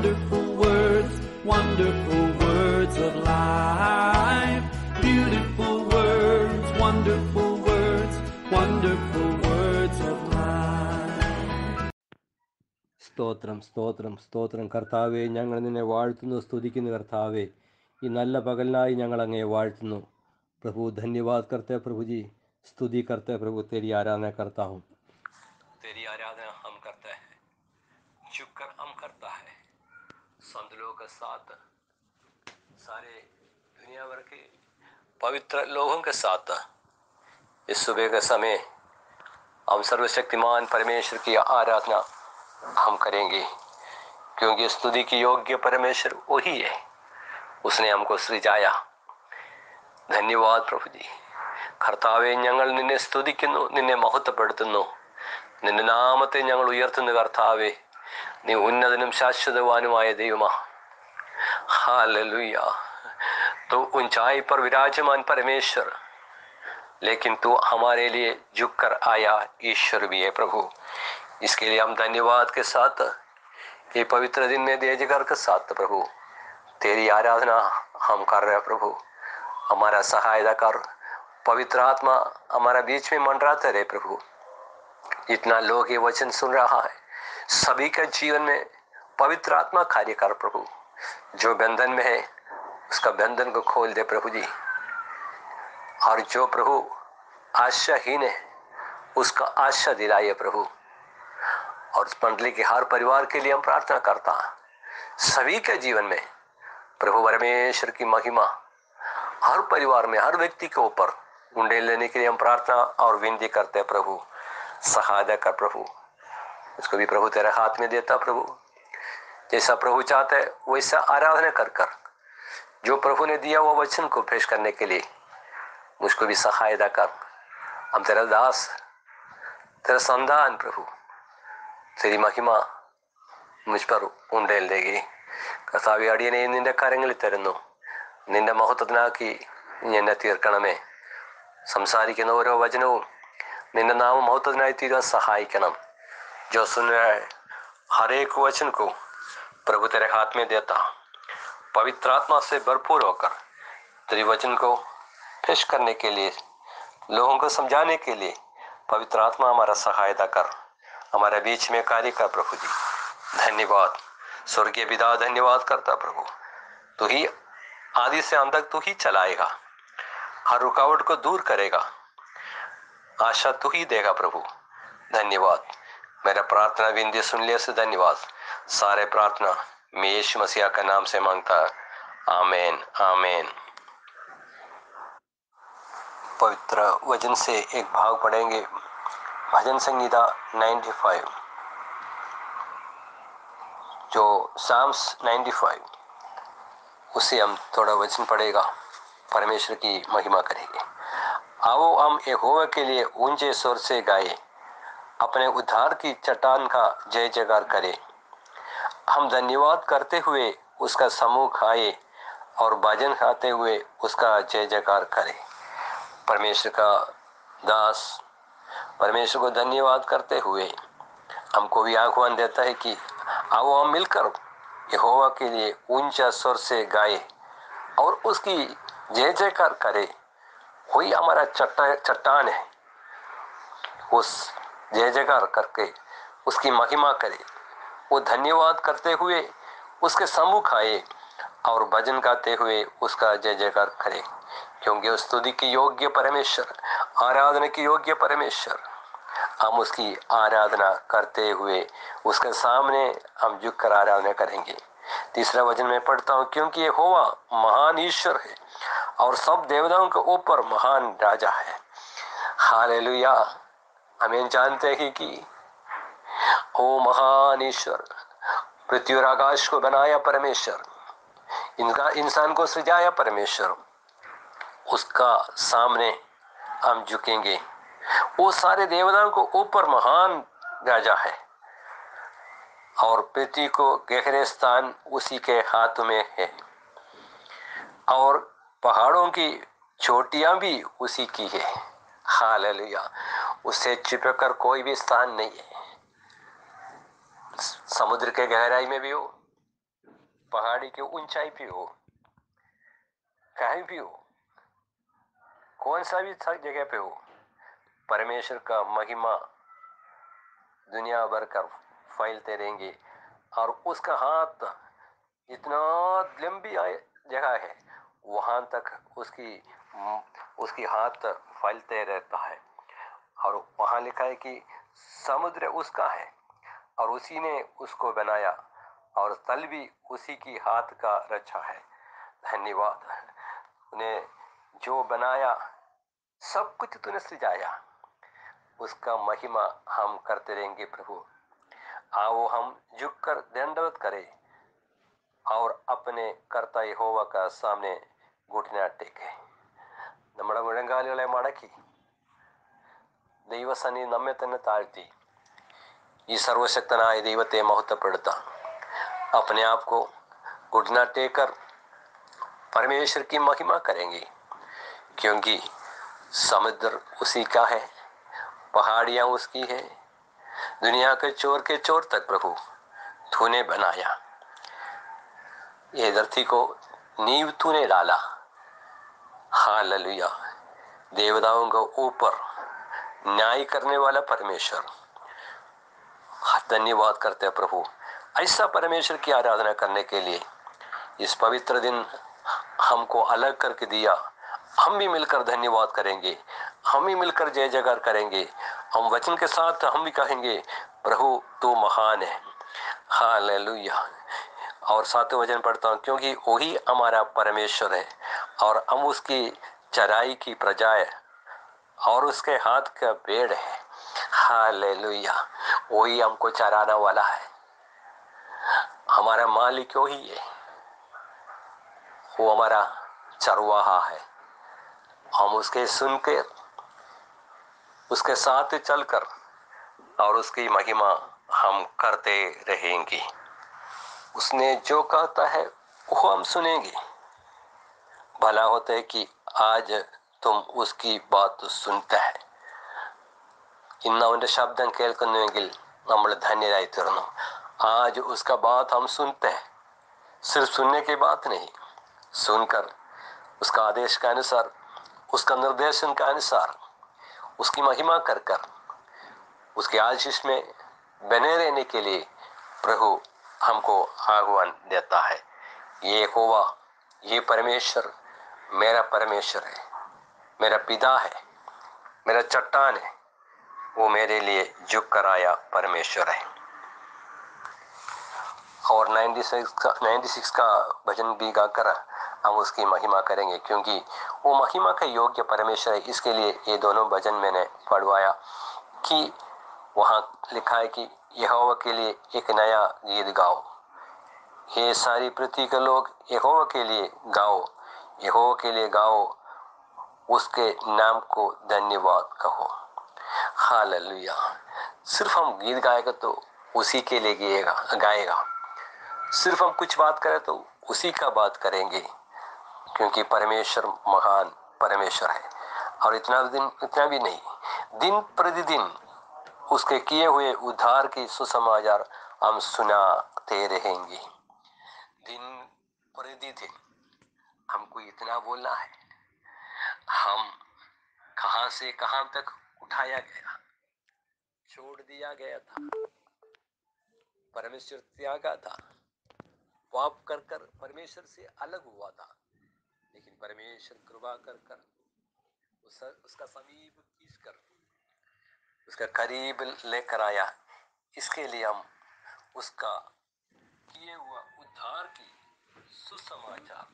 wonderful words of life. Beautiful words, wonderful words, wonderful words of life. സ്തോത്രം സ്തോത്രം സ്തോത്രം കർത്താവെ, ഞങ്ങൾ നിന്നെ വാഴ്ത്തുന്നു, സ്തുതിക്കുന്നു. കർത്താവെ, ഈ നല്ല പകലിനായി ഞങ്ങൾ അങ്ങയെ വാഴ്ത്തുന്നു. प्रभु धन्यवाद करते हैं प्रभु जी, स्तुति करते हैं प्रभु, तेरी आराधना करता हूँ। तेरी आराधना हम करते हैं, शुक्र हम करता है संत लोगों के साथ, सारे दुनिया भर के पवित्र लोगों के साथ इस सुबह के समय हम सर्वशक्तिमान परमेश्वर की आराधना हम करेंगे, क्योंकि स्तुति की योग्य परमेश्वर वही है, उसने हमको सृजाया। ധന്യവാദ് പ്രഭുജി. കർത്താവെ, ഞങ്ങൾ നിന്നെ സ്തുതിക്കുന്നു, നിന്നെ മഹത്വപ്പെടുത്തുന്നു, നിന്റെ നാമത്തെ ഞങ്ങൾ ഉയർത്തുന്നു. കർത്താവെ, നീ ഉന്നതനും ശാശ്വതവാനുമായ ദൈവമാ. हालेलुया। तो ऊंचाई पर विराजमान परमेश्वर, लेकिन तू हमारे लिए झुक कर आया ईश्वर भी है प्रभु। इसके लिए हम धन्यवाद के साथ ये पवित्र दिन में देजगर के साथ प्रभु तेरी आराधना हम कर रहे हैं प्रभु। हमारा सहायता कर, पवित्र आत्मा हमारा बीच में मंडराते रहे प्रभु। इतना लोग ये वचन सुन रहा है, सभी के जीवन में पवित्र आत्मा कार्य कर प्रभु। जो बंधन में है उसका बंधन को खोल दे प्रभु जी, और जो प्रभु आशाहीन है उसका आशा दिलाइए प्रभु। और उस मंडली के हर परिवार के लिए हम प्रार्थना करता, सभी के जीवन में प्रभु परमेश्वर की महिमा हर परिवार में, हर व्यक्ति के ऊपर उंडेल लेने के लिए हम प्रार्थना और विनती करते हैं प्रभु। सहायता कर प्रभु, इसको भी प्रभु तेरे हाथ में देता प्रभु। जैसा प्रभु चाहते है वैसा आराधना कर कर जो प्रभु ने दिया वो वचन को पेश करने के लिए मुझको भी सहायता कर। हम तेरा दास, तेरा संतान प्रभु, तेरी महिमा മുझ് पर ഉണ്ടേൽദേകി. കർത്താവേ, അടിയനെ നിന്റെ കരങ്ങളിൽ തരുന്നു, നിന്റെ മഹത്വത്തിനാക്കി എന്നെ തീർക്കണമേ. സംസാരിക്കുന്ന ഓരോ വചനവും നിന്റെ നാമ മഹത്വത്തിനായി തീരാൻ സഹായിക്കണം. जो सुन रहा है हर एक वचन को प्रभु तेरे हाथ में देता, पवित्र आत्मा से भरपूर होकर तेरे वचन को पेश करने के लिए, लोगों को समझाने के लिए पवित्र आत्मा हमारा सहायता कर, हमारे बीच में कार्य कर प्रभु जी। धन्यवाद स्वर्गीय पिता, धन्यवाद करता प्रभु। तू ही आदि से अंत तक तू ही चलाएगा, हर रुकावट को दूर करेगा, आशा तू ही देगा प्रभु। धन्यवाद। मेरा प्रार्थना विनती सुन लिया से धन्यवाद। सारे प्रार्थना मैं यीशु मसीह का नाम से मांगता, आमीन आमीन। पवित्र वचन से एक भाग पढ़ेंगे, भजन संगीता 95, जो साम्स 95, उसे हम थोड़ा वचन पढ़ेगा, परमेश्वर की महिमा करेंगे। आओ हम यहोवा के लिए ऊंचे स्वर से गाए, अपने उद्धार की चट्टान का जय जयकार करें। हम धन्यवाद करते हुए उसका समूह खाए और भजन खाते हुए उसका जय जयकार करें। परमेश्वर का दास परमेश्वर को धन्यवाद करते हुए हमको भी आह्वान देता है कि आओ हम मिलकर यहोवा के लिए ऊंचा स्वर से गाए और उसकी जय जयकार करें। वही हमारा चट्टान है, उस जय जयकार करके उसकी महिमा करे, वो धन्यवाद करते हुए उसके सम्मुख आए और भजन गाते हुए उसका जय जयकार करे, क्योंकि उस स्तुति की योग्य परमेश्वर, आराधना की योग्य परमेश्वर। हम उसकी आराधना करते हुए उसके सामने हम झुककर आराधना करेंगे। तीसरा वचन में पढ़ता हूँ, क्योंकि यहोवा महान ईश्वर है और सब देवताओं के ऊपर महान राजा है। हालेलुया। हमें जानते हैं कि ओ महान ईश्वर, पृथ्वी और आकाश को बनाया परमेश्वर, इनका इंसान को सृजाया परमेश्वर, उसका सामने हम झुकेंगे। वो सारे देवताओं को ऊपर महान राजा है और पृथ्वी को गहरे स्थान उसी के हाथ में है और पहाड़ों की चोटियां भी उसी की है। हालेलुया। उससे छिपकर कोई भी स्थान नहीं है, समुद्र के गहराई में भी हो, पहाड़ी की ऊंचाई पे हो, कहीं भी हो, कौन सा भी जगह पे हो, परमेश्वर का महिमा दुनिया भर कर फैलते रहेंगे। और उसका हाथ इतना लंबी जगह है, वहां तक उसकी हाथ फैलते रहता है। और वहां लिखा है कि समुद्र उसका है और उसी ने उसको बनाया और तल भी उसी की हाथ का रचा है। धन्यवाद, उन्हें जो बनाया, सब कुछ तूने सजाया, उसका महिमा हम करते रहेंगे प्रभु। आओ हम झुककर दंडवत करें और अपने कर्ता यहोवा का सामने घुटना टेके, നമ്മുടെ മുഴങ്കാലുകളെ മടക്കി ദൈവസന്നിധി നമ്മെ തന്നെ താഴ്ത്തി ഈ സർവശക്തനായ ദൈവത്തെ മഹത്വപ്പെടുത്താം। अपने आप को घुटना टेक कर परमेश्वर की महिमा करेंगे, क्योंकि समुद्र उसी का है, पहाड़ियां उसकी है, दुनिया के चोर तक प्रभु तूने बनाया। ये धरती को नींव तूने डाला। हालेलुया। देवताओं के ऊपर न्याय करने वाला परमेश्वर, धन्यवाद करते हैं प्रभु, ऐसा परमेश्वर की आराधना करने के लिए इस पवित्र दिन हमको अलग करके दिया। हम भी मिलकर धन्यवाद करेंगे, हम भी मिलकर जय जयकार करेंगे। हम वचन के साथ हम भी कहेंगे प्रभु तू महान है। हालेलुया। और सातवें वचन पढ़ता हूँ, क्योंकि वही हमारा परमेश्वर है और हम उसकी चराई की प्रजा है और उसके हाथ का पेड़ है। हालेलुया। वही हमको चराने वाला है, हमारा मालिक वही है, वो हमारा चरवाहा है। हम उसके सुनकर, उसके साथ चलकर और उसकी महिमा हम करते रहेंगे। उसने जो कहता है वो हम सुनेंगे। भला होता है कि आज तुम उसकी बात सुनते हैं। ഇന്ന് അവന്റെ ശബ്ദം കേൾക്കുന്നുവെങ്കിൽ നമ്മൾ ധന്യരായി തീർന്നു। आज उसका बात हम सुनते हैं, सिर्फ सुनने की बात नहीं, सुनकर उसका आदेश के अनुसार, उसका निर्देशन के अनुसार उसकी महिमा कर कर उसके आशीष में बने रहने के लिए प्रभु हमको आह्वान देता है। ये होवा, ये परमेश्वर मेरा परमेश्वर है, मेरा पिता है, मेरा चट्टान है, वो मेरे लिए झुक कर आया परमेश्वर है। और 96 का भजन भी गाकर हम उसकी महिमा करेंगे, क्योंकि वो महिमा का योग्य परमेश्वर है। इसके लिए ये दोनों भजन मैंने पढ़वाया कि वहाँ लिखा है कि यहोवा के लिए एक नया गीत गाओ, ये सारी पृथ्वी के लोग यहोवा के लिए गाओ, यहोवा के लिए गाओ, उसके नाम को धन्यवाद कहो। हालेलुया। सिर्फ हम गीत गाएगा तो उसी के लिए गाएगा, सिर्फ हम कुछ बात करें तो उसी का बात करेंगे, क्योंकि परमेश्वर महान परमेश्वर है। और इतना भी नहीं, दिन प्रतिदिन उसके किए हुए उद्धार की सुसमाचार हम सुनाते रहेंगे। दिन प्रतिदिन हमको इतना बोलना है, हम कहां से कहां तक उठाया गया, छोड़ दिया गया था, परमेश्वर त्यागा था, पाप कर कर परमेश्वर से अलग हुआ था, लेकिन परमेश्वर कृपा कर कर उसका समीप खींचकर उसका करीब लेकर आया। इसके लिए हम उसका किए हुआ उद्धार की सुसमाचार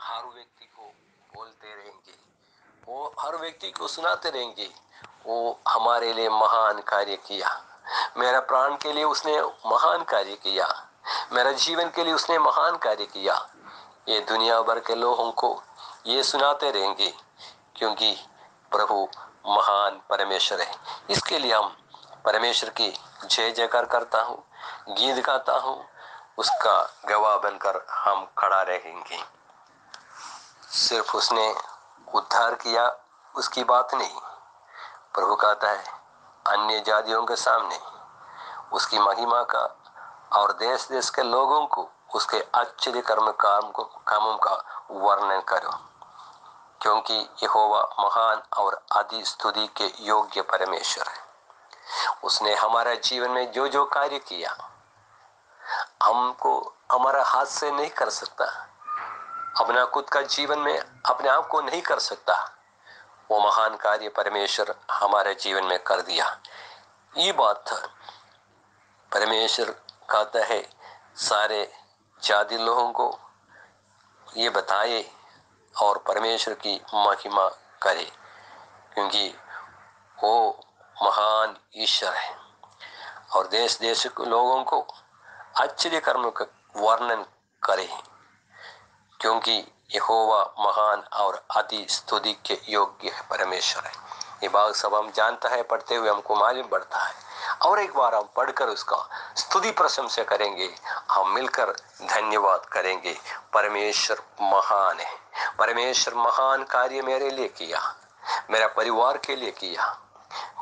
हर व्यक्ति को बोलते रहेंगे, वो हर व्यक्ति को सुनाते रहेंगे। वो हमारे लिए महान कार्य किया, मेरा प्राण के लिए उसने महान कार्य किया, मेरा जीवन के लिए उसने महान कार्य किया। ये दुनिया भर के लोगों को ये सुनाते रहेंगे, क्योंकि प्रभु महान परमेश्वर है। इसके लिए हम परमेश्वर की जय जयकार करता हूँ, गीत गाता हूँ, उसका गवाह बनकर हम खड़ा रहेंगे। सिर्फ उसने उद्धार किया उसकी बात नहीं, प्रभु कहता है अन्य जातियों के सामने उसकी महिमा का और देश देश के लोगों को उसके आश्चर्य कामों का वर्णन करो, क्योंकि यहोवा महान और आदि स्तुति के योग्य परमेश्वर है। उसने हमारा जीवन में जो जो कार्य किया हमको हमारा हाथ से नहीं कर सकता, अपना खुद का जीवन में अपने आप को नहीं कर सकता। वो महान कार्य परमेश्वर हमारे जीवन में कर दिया। ये बात था परमेश्वर कहता है सारे जाति लोगों को ये बताए और परमेश्वर की महिमा करे, क्योंकि वो महान ईश्वर है। और देश देश के लोगों को आश्चर्य कर्म का वर्णन करे, क्योंकि यहोवा महान और अति स्तुति के योग्य है परमेश्वर है। ये बात सब हम जानता है, पढ़ते हुए हमको मालूम पड़ता है। और एक बार हम पढ़कर उसका स्तुति प्रशंसा करेंगे, हम मिलकर धन्यवाद करेंगे। परमेश्वर महान है, परमेश्वर महान कार्य मेरे लिए किया, मेरा परिवार के लिए किया,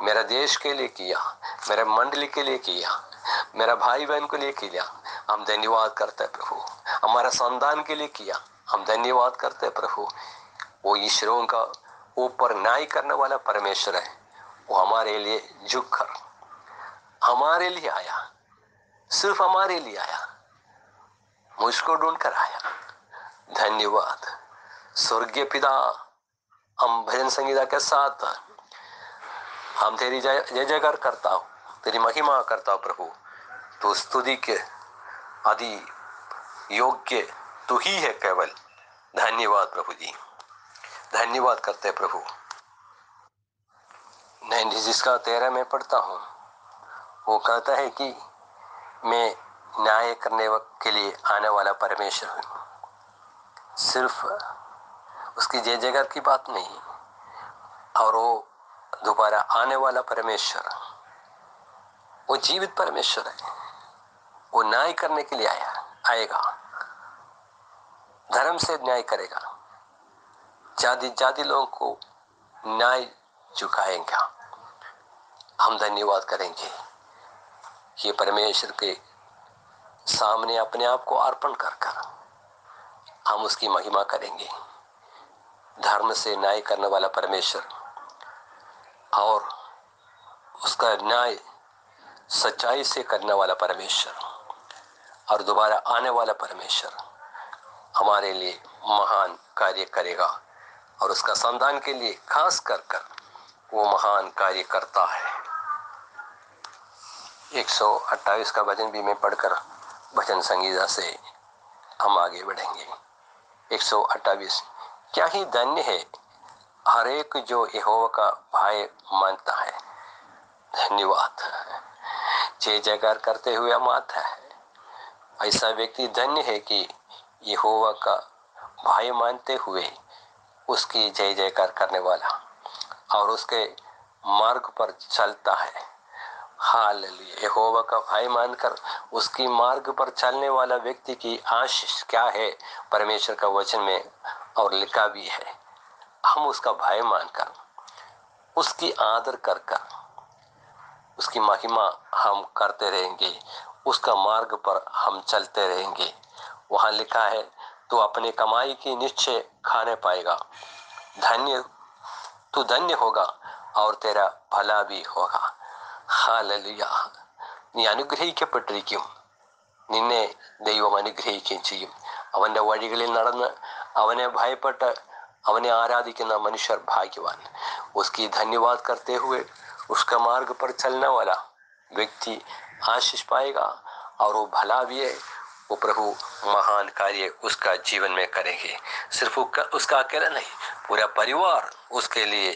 मेरा देश के लिए किया, मेरे मंडली के लिए किया, मेरा भाई बहन के लिए किया। हम धन्यवाद करते हैं प्रभु। हमारा संतान के लिए किया, हम धन्यवाद करते हैं प्रभु। वो ईश्वरों का ऊपर न्याय करने वाला परमेश्वर है। वो हमारे लिए झुककर हमारे लिए आया, सिर्फ हमारे लिए आया, मुझको ढूंढकर आया। धन्यवाद स्वर्गीय पिता, हम भजन संगीता के साथ हम तेरी जय जयकार करता हूँ, तेरी महिमा करता हूँ प्रभु। तो स्तुति के आदि योग्य तू ही है केवल। धन्यवाद प्रभु जी, धन्यवाद करते प्रभु। नहीं जिसका 13 में पढ़ता हूँ, वो कहता है कि मैं न्याय करने के लिए आने वाला परमेश्वर हूँ। सिर्फ उसकी जय जयकार की बात नहीं, और वो दोबारा आने वाला परमेश्वर, वो जीवित परमेश्वर है। वो न्याय करने के लिए आएगा, धर्म से न्याय करेगा, जाति जाति लोगों को न्याय चुकाएगा। हम धन्यवाद करेंगे ये परमेश्वर के सामने अपने आप को अर्पण कर हम उसकी महिमा करेंगे। धर्म से न्याय करने वाला परमेश्वर और उसका न्याय सच्चाई से करने वाला परमेश्वर और दोबारा आने वाला परमेश्वर हमारे लिए महान कार्य करेगा, और उसका संतान के लिए खास कर वो महान कार्य करता है। 128 का भजन भी मैं पढ़कर भजन संगीता से हम आगे बढ़ेंगे। 128। क्या ही धन्य है हर एक जो यहोवा का भय मानता है। धन्यवाद, जय जयकार करते हुए हम आता है। ऐसा व्यक्ति धन्य है कि यहोवा का भय मानते हुए उसकी जय जयकार करने वाला और उसके मार्ग पर चलता है। हालेलुया। यहोवा का भय मानकर उसकी मार्ग पर चलने वाला व्यक्ति की आशीष क्या है, परमेश्वर का वचन में और लिखा भी है। हम उसका भय मानकर उसकी आदर कर उसकी महिमा हम करते रहेंगे, उसका मार्ग पर हम चलते रहेंगे। वहां लिखा है तू अपने कमाई की निश्चय खाने पाएगा, तू धन्य होगा और तेरा भला भी होगा। हालेलुया। നീ അനുഗ്രഹിക്കപ്പെട്ടിരിക്കും, നിന്നെ ദൈവം അനുഗ്രഹിക്കുകയും ചെയ്യും। അവന്റെ വഴികളിൽ നടന്ന് അവനെ ഭയപ്പെട്ട് അവനെ आराधिക്കുന്ന मनुष्य भाग्यवान। उसकी धन्यवाद करते हुए उसका मार्ग पर चलने वाला व्यक्ति आशीष पाएगा और वो भला भी है। वो प्रभु महान कार्य उसका जीवन में करेंगे। सिर्फ उसका अकेला नहीं, पूरा परिवार उसके लिए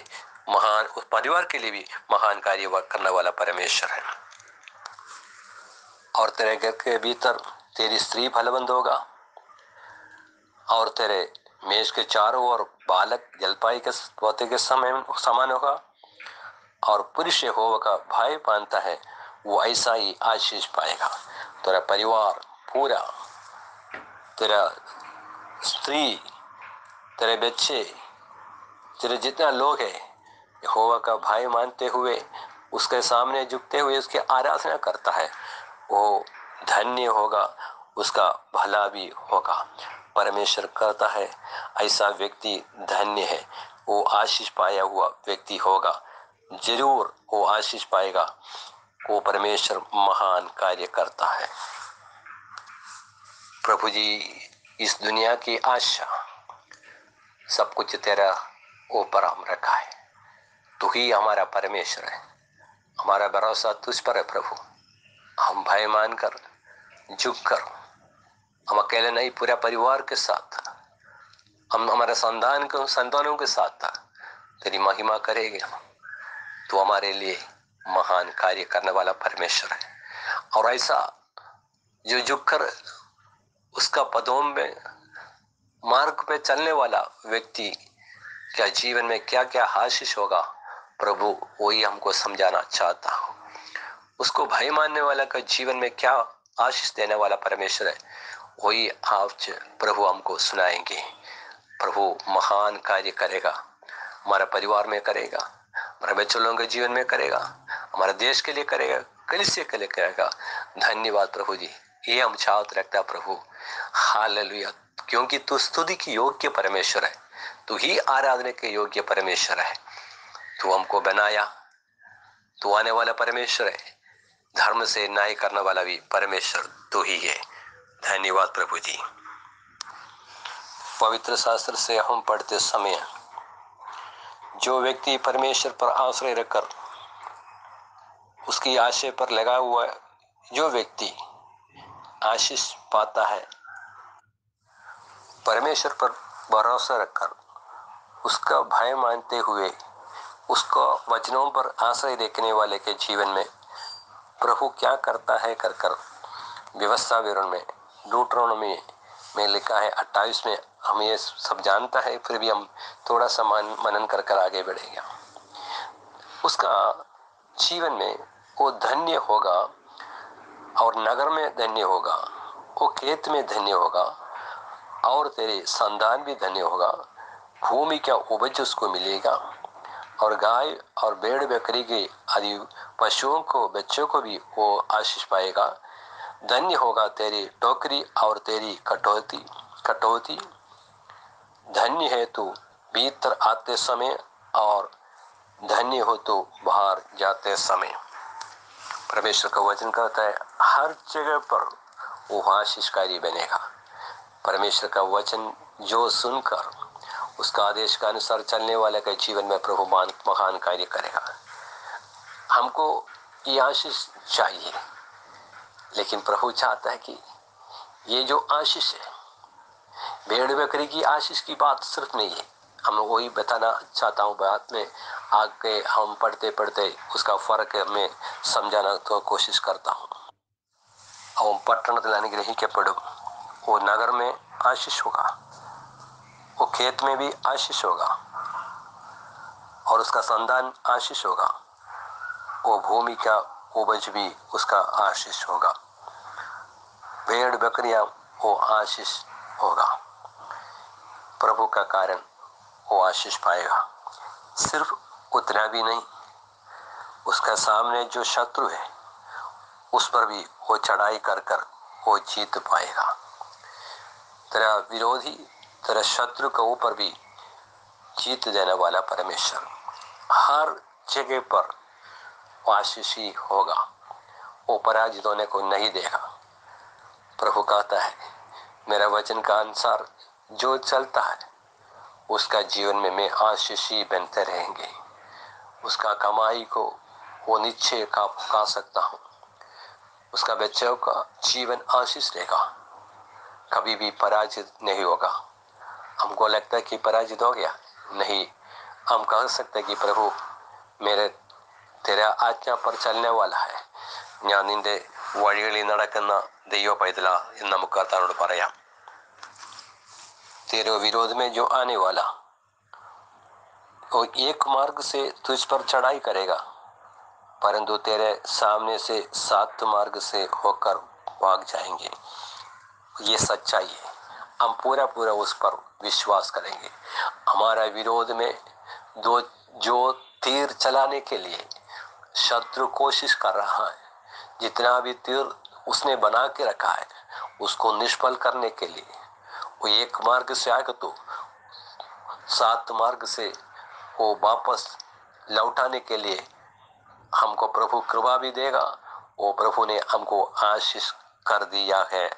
महान, उस परिवार के लिए भी महान कार्य करने वाला परमेश्वर है। और तेरे घर के भीतर तेरी स्त्री फलवंत होगा और तेरे मेज के चारों ओर बालक जलपाई के पौधे के समान होगा। और पुरुष यहोवा का भय मानता है वो ऐसा ही आशीष पाएगा। तेरा परिवार पूरा, तेरा स्त्री, तेरे बच्चे, तेरे जितना लोग है यहोवा का भय मानते हुए उसके सामने झुकते हुए उसकी आराधना करता है, वो धन्य होगा, उसका भला भी होगा। परमेश्वर कहता है ऐसा व्यक्ति धन्य है, वो आशीष पाया हुआ व्यक्ति होगा, जरूर वो आशीष पाएगा। वो परमेश्वर महान कार्य करता है। प्रभु जी, इस दुनिया की आशा सब कुछ तेरा ऊपर हम रखा है। तू ही हमारा परमेश्वर है, हमारा भरोसा तुझ पर है प्रभु। हम भय मानकर झुक कर, हम अकेले नहीं, पूरा परिवार के साथ, हम हमारे संतानों के साथ तेरी महिमा करेंगे। तू हमारे लिए महान कार्य करने वाला परमेश्वर है। और ऐसा जो झुक कर उसका पदों में मार्ग पे चलने वाला व्यक्ति क्या जीवन में क्या क्या आशीष होगा, प्रभु वही हमको समझाना चाहता हूँ। उसको भय मानने वाला का जीवन में क्या आशीष देने वाला परमेश्वर है, वही आप प्रभु हमको सुनाएंगे। प्रभु महान कार्य करेगा, हमारा परिवार में करेगा, हमारे बच्चों लोगों के जीवन में करेगा, हमारे देश के लिए करेगा, कलीसिया के लिए करेगा। धन्यवाद प्रभु जी, ये हम चाहत रखता प्रभु। हालेलुया, क्योंकि तू स्तुति की योग्य परमेश्वर है, तू ही आराधना के योग्य परमेश्वर है। तू हमको बनाया, तू आने वाला परमेश्वर है, धर्म से न्याय करने वाला भी परमेश्वर तू ही है। धन्यवाद प्रभु जी। पवित्र शास्त्र से हम पढ़ते समय जो व्यक्ति परमेश्वर पर आश्रय रखकर उसकी आशय पर लगा हुआ जो व्यक्ति आशीष पाता है, परमेश्वर पर भरोसा रखकर उसका भय मानते हुए उसको वचनों पर आश्रय देखने वाले के जीवन में प्रभु क्या करता है कर कर व्यवस्था विवरण में ड्यूटरोनोमी में लिखा है 28 में। हम ये सब जानता है, फिर भी हम थोड़ा सा मनन कर कर आगे बढ़ेंगे। उसका जीवन में वो धन्य होगा, और नगर में धन्य होगा, वो खेत में धन्य होगा, और तेरे संतान भी धन्य होगा। भूमि का उपज उसको मिलेगा, और गाय और भेड़ बकरी के आदि पशुओं को बच्चों को भी वो आशीष पाएगा। धन्य होगा तेरी टोकरी और तेरी कटौती। धन्य है तू भीतर आते समय, और धन्य हो तू बाहर जाते समय। परमेश्वर का वचन कहता है हर जगह पर वो आशीषकारी बनेगा। परमेश्वर का वचन जो सुनकर उसका आदेश का अनुसार चलने वाले के जीवन में प्रभु महान कार्य करेगा। हमको ये आशीष चाहिए, लेकिन प्रभु चाहता है कि ये जो आशीष है, भेड़ बकरी की आशीष की बात सिर्फ नहीं है। हम वही बताना चाहता हूँ, बात में आगे हम पढ़ते पढ़ते उसका फर्क में समझाना तो कोशिश करता हूँ। हम पట్టण लाने ग्रही के पढ़ो, वो नगर में आशीष होगा, वो खेत में भी आशीष होगा, और उसका संतान आशीष होगा, वो भूमि का उपज भी उसका आशीष होगा, भेड़ बकरियां वो आशीष होगा। प्रभु का कारण वो आशीष पाएगा। सिर्फ उतना भी नहीं, उसका सामने जो शत्रु है उस पर भी वो चढ़ाई कर कर वो जीत पाएगा। तेरा विरोधी, तेरा शत्रु के ऊपर भी जीत देने वाला परमेश्वर हर जगह पर आशीष ही होगा, वो पराजित होने को नहीं देगा। प्रभु कहता है मेरा वचन का अनुसार जो चलता है उसका जीवन में मैं आशीष ही बनते रहेंगे। उसका कमाई को वो निश्चय खा सकता हूँ, उसका बच्चों का जीवन आशीष रहेगा, कभी भी पराजित नहीं होगा। हमको लगता है कि पराजित हो गया, नहीं, हम कह सकते कि प्रभु मेरे तेरा आज्ञा पर चलने वाला है, ഞാൻ നിന്റെ വഴികളിൽ നടക്കുന്ന ദൈവ പൈതല എന്ന് നമുക്ക് കർത്താവിനോട് പറയാം। तेरे विरोध में जो आने वाला वो एक मार्ग से तुझ पर चढ़ाई करेगा, परंतु तेरे सामने से 7 मार्ग से होकर भाग जाएंगे। ये सच्चाई है, हम पूरा उस पर विश्वास करेंगे। हमारा विरोध में जो तीर चलाने के लिए शत्रु कोशिश कर रहा है, जितना भी तीर उसने बना के रखा है उसको निष्फल करने के लिए। वो एक मार्ग से आएगा तो 7 मार्ग से वो वापस लौटाने के लिए हमको प्रभु कृपा भी देगा। वो प्रभु ने हमको आशीष कर दिया है।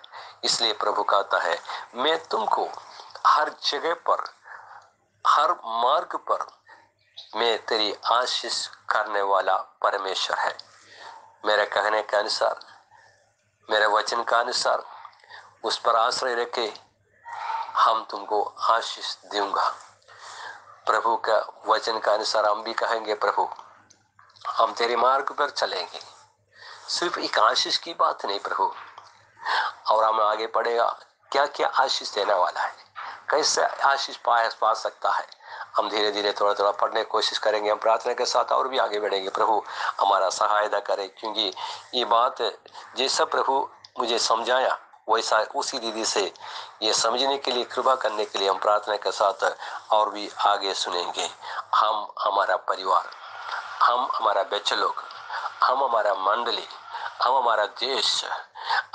इसलिए प्रभु कहता है मैं तुमको हर जगह पर, हर मार्ग पर मैं तेरी आशीष करने वाला परमेश्वर है। मेरे कहने के अनुसार, मेरे वचन का अनुसार उस पर आश्रय रखे हम तुमको आशीष दूंगा। प्रभु का वचन का अनुसार हम भी कहेंगे प्रभु हम तेरे मार्ग पर चलेंगे। सिर्फ एक आशीष की बात नहीं प्रभु, और हम आगे पढ़ेगा क्या क्या आशीष देने वाला है, कैसे आशीष पा सकता है। हम धीरे धीरे थोड़ा थोड़ा पढ़ने की कोशिश करेंगे। हम प्रार्थना के साथ और भी आगे बढ़ेंगे। प्रभु हमारा सहायता करे, क्योंकि ये बात जैसा प्रभु मुझे समझाया वैसा उसी दीदी से ये समझने के लिए, कृपा करने के लिए हम प्रार्थना के साथ और भी आगे सुनेंगे। हम, हमारा परिवार, हम, हमारा बच्चे लोग, हम, हमारा मंडली, हम, हमारा देश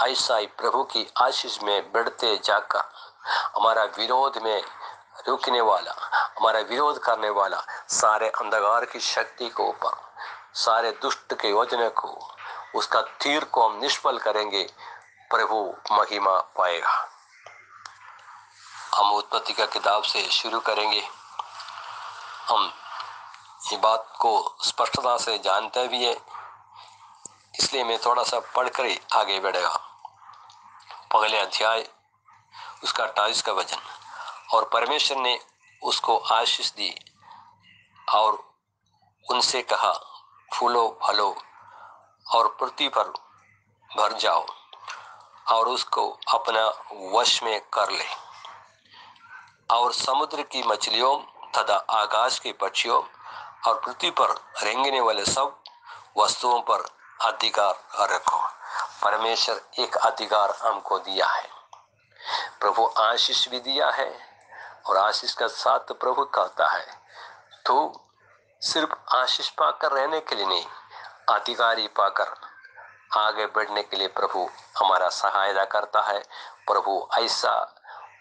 ऐसा ही प्रभु की आशीष में बढ़ते जाकर हमारा विरोध में रुकने वाला, हमारा विरोध करने वाला सारे अंधकार की शक्ति को ऊपर, सारे दुष्ट के योजना को, उसका तीर को हम निष्फल करेंगे। प्रभु महिमा पाएगा। हम उत्पत्ति का किताब से शुरू करेंगे। हम ये बात को स्पष्टता से जानते भी है, इसलिए मैं थोड़ा सा पढ़कर ही आगे बढ़ेगा। पहले अध्याय उसका 28 का वचन। और परमेश्वर ने उसको आशीष दी और उनसे कहा फूलो फलो और पृथ्वी पर भर जाओ और उसको अपना वश में कर ले, और समुद्र की मछलियों तथा आकाश के पक्षियों और पृथ्वी पर रेंगने वाले सब वस्तुओं पर अधिकार रखो। परमेश्वर एक अधिकार हमको दिया है। प्रभु आशीष भी दिया है, और आशीष का साथ प्रभु कहता है तो सिर्फ आशीष पाकर रहने के लिए नहीं, अधिकारी पाकर आगे बढ़ने के लिए प्रभु हमारा सहायता करता है। प्रभु ऐसा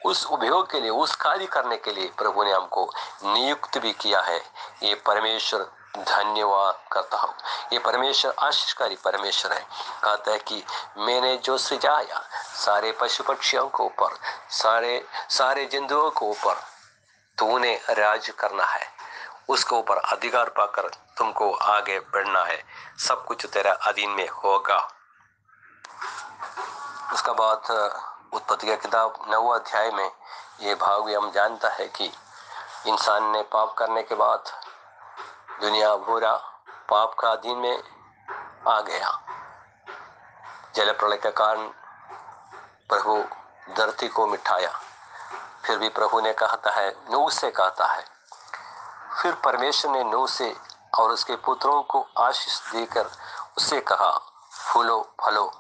उस उपयोग के लिए, उस कार्य करने के लिए प्रभु ने हमको नियुक्त भी किया है। ये परमेश्वर धन्यवाद करता हूँ। ये परमेश्वर आशीषकारी परमेश्वर है। कहता है कि मैंने जो सजाया सारे पशु पक्षियों को ऊपर, सारे जंतुओं को ऊपर तूने राज करना है, उसके ऊपर अधिकार पाकर तुमको आगे बढ़ना है। सब कुछ तेरा अधीन में होगा। उसका बाद उत्पत्ति का किताब 9 अध्याय में ये भाग भी हम जानता है कि इंसान ने पाप करने के बाद दुनिया पूरा पाप का अधीन में आ गया। जल प्रलय के कारण प्रभु धरती को मिटाया। फिर भी प्रभु ने कहता है, नूह से कहता है, फिर परमेश्वर ने नूह से और उसके पुत्रों को आशीष देकर उससे कहा फूलो फलो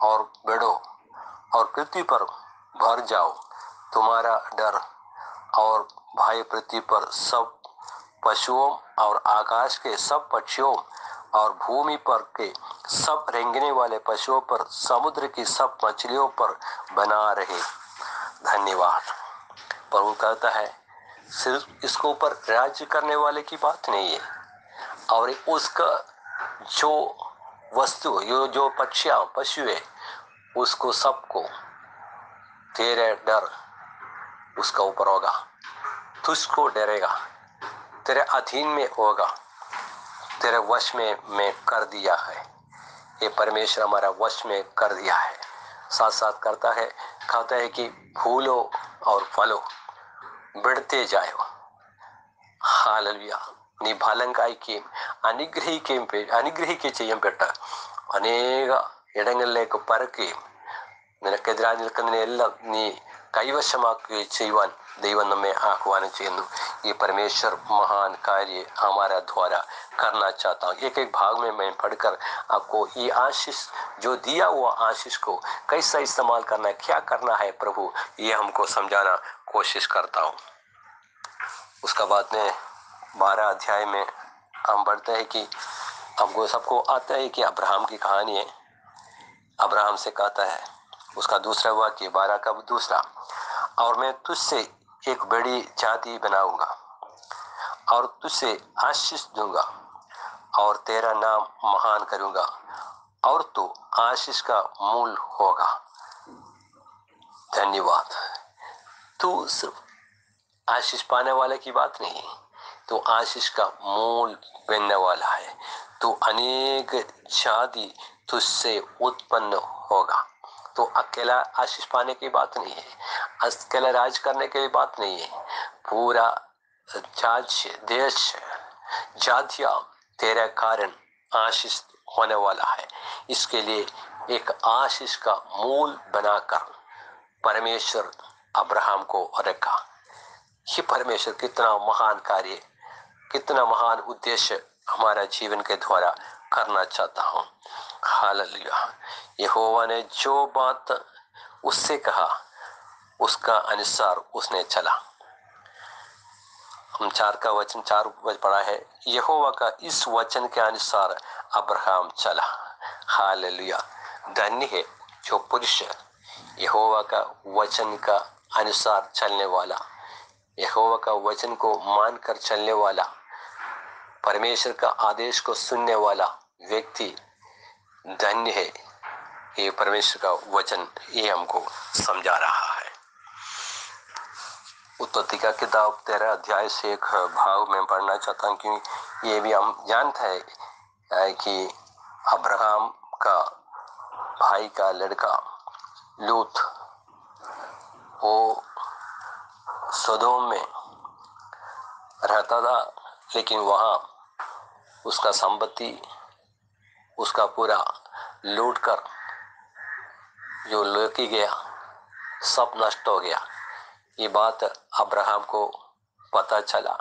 और बढ़ो और पृथ्वी पर भर जाओ। तुम्हारा डर और भय पृथ्वी पर सब पशुओं और आकाश के सब पक्षियों और भूमि पर के सब रेंगने वाले पशुओं पर, समुद्र की सब मछलियों पर बना रहे। धन्यवाद। प्रभु कहता है सिर्फ इसको ऊपर राज्य करने वाले की बात नहीं है, और उसका जो वस्तु, जो पशु है, उसको सबको तेरे डर उसका ऊपर होगा, तुझको डरेगा, तेरे अधीन में होगा, तेरे वश में मैं कर दिया है। ये परमेश्वर हमारा वश में कर दिया है। साथ साथ कहता है कि फूलो और फलो बढ़ते जाओ। हालेलुया। నీ బలంకాయికి അനുഗ്രഹിക്കുകയും ചെയ്യപ്പെട്ട അനേക ഇടങ്ങളിലേക്ക് പരക്കുകയും നിനക്കെതിരായി നിൽക്കുന്നതിനെല്ലാം നീ കൈവശമാക്കുകയും ചെയ്യുവാൻ ദൈവം നമ്മെ ആഹ്വാനം ചെയ്യുന്നു। ये परमेश्वर महान कार्य हमारा द्वारा करना चाहता हूँ। एक एक भाग में मैं पढ़कर आपको ये आशीष जो दिया हुआ आशीष को कैसा इस्तेमाल करना है, क्या करना है प्रभु, ये हमको समझाना कोशिश करता हूँ। उसका बाद में 12 अध्याय में हम बढ़ते हैं कि हमको सबको आता है कि अब्राहम की कहानी है। अब्राहम से कहता है, उसका दूसरा वाक्य 12 का दूसरा, और मैं तुझसे एक बड़ी जाति बनाऊंगा और तुझसे आशीष दूंगा और तेरा नाम महान करूंगा और तू आशीष का मूल होगा। धन्यवाद। तू सिर्फ आशीष पाने वाले की बात नहीं है, तो आशीष का मूल बनने वाला है। तो अनेक जाति तुझसे उत्पन्न होगा। तो अकेला आशीष पाने की बात नहीं है, अकेला राज करने की बात नहीं है। पूरा राज्य, देश, जातियां तेरे कारण आशीष होने वाला है। इसके लिए एक आशीष का मूल बनाकर परमेश्वर अब्राहम को रखा। ये परमेश्वर कितना महान कार्य, कितना महान उद्देश्य हमारा जीवन के द्वारा करना चाहता हूँ। हालेलुया। यहोवा ने जो बात उससे कहा उसका अनुसार उसने चला। हम 4 वचन पढ़ा है, यहोवा का इस वचन के अनुसार अब्राहम चला। हालेलुया। धन्य है जो पुरुष यहोवा का वचन का अनुसार चलने वाला, यहोवा का वचन को मानकर चलने वाला, परमेश्वर का आदेश को सुनने वाला व्यक्ति धन्य है। ये परमेश्वर का वचन ये हमको समझा रहा है। उत्पत्ति का किताब 13 अध्याय से एक भाग में पढ़ना चाहता हूँ, क्योंकि ये भी हम जानते हैं कि अब्राहम का भाई का लड़का लूत, वो सदोम में रहता था, लेकिन वहां उसका संपत्ति, उसका पूरा लूट कर जो लेके गया सब नष्ट हो गया। ये बात अब्राहम को पता चला।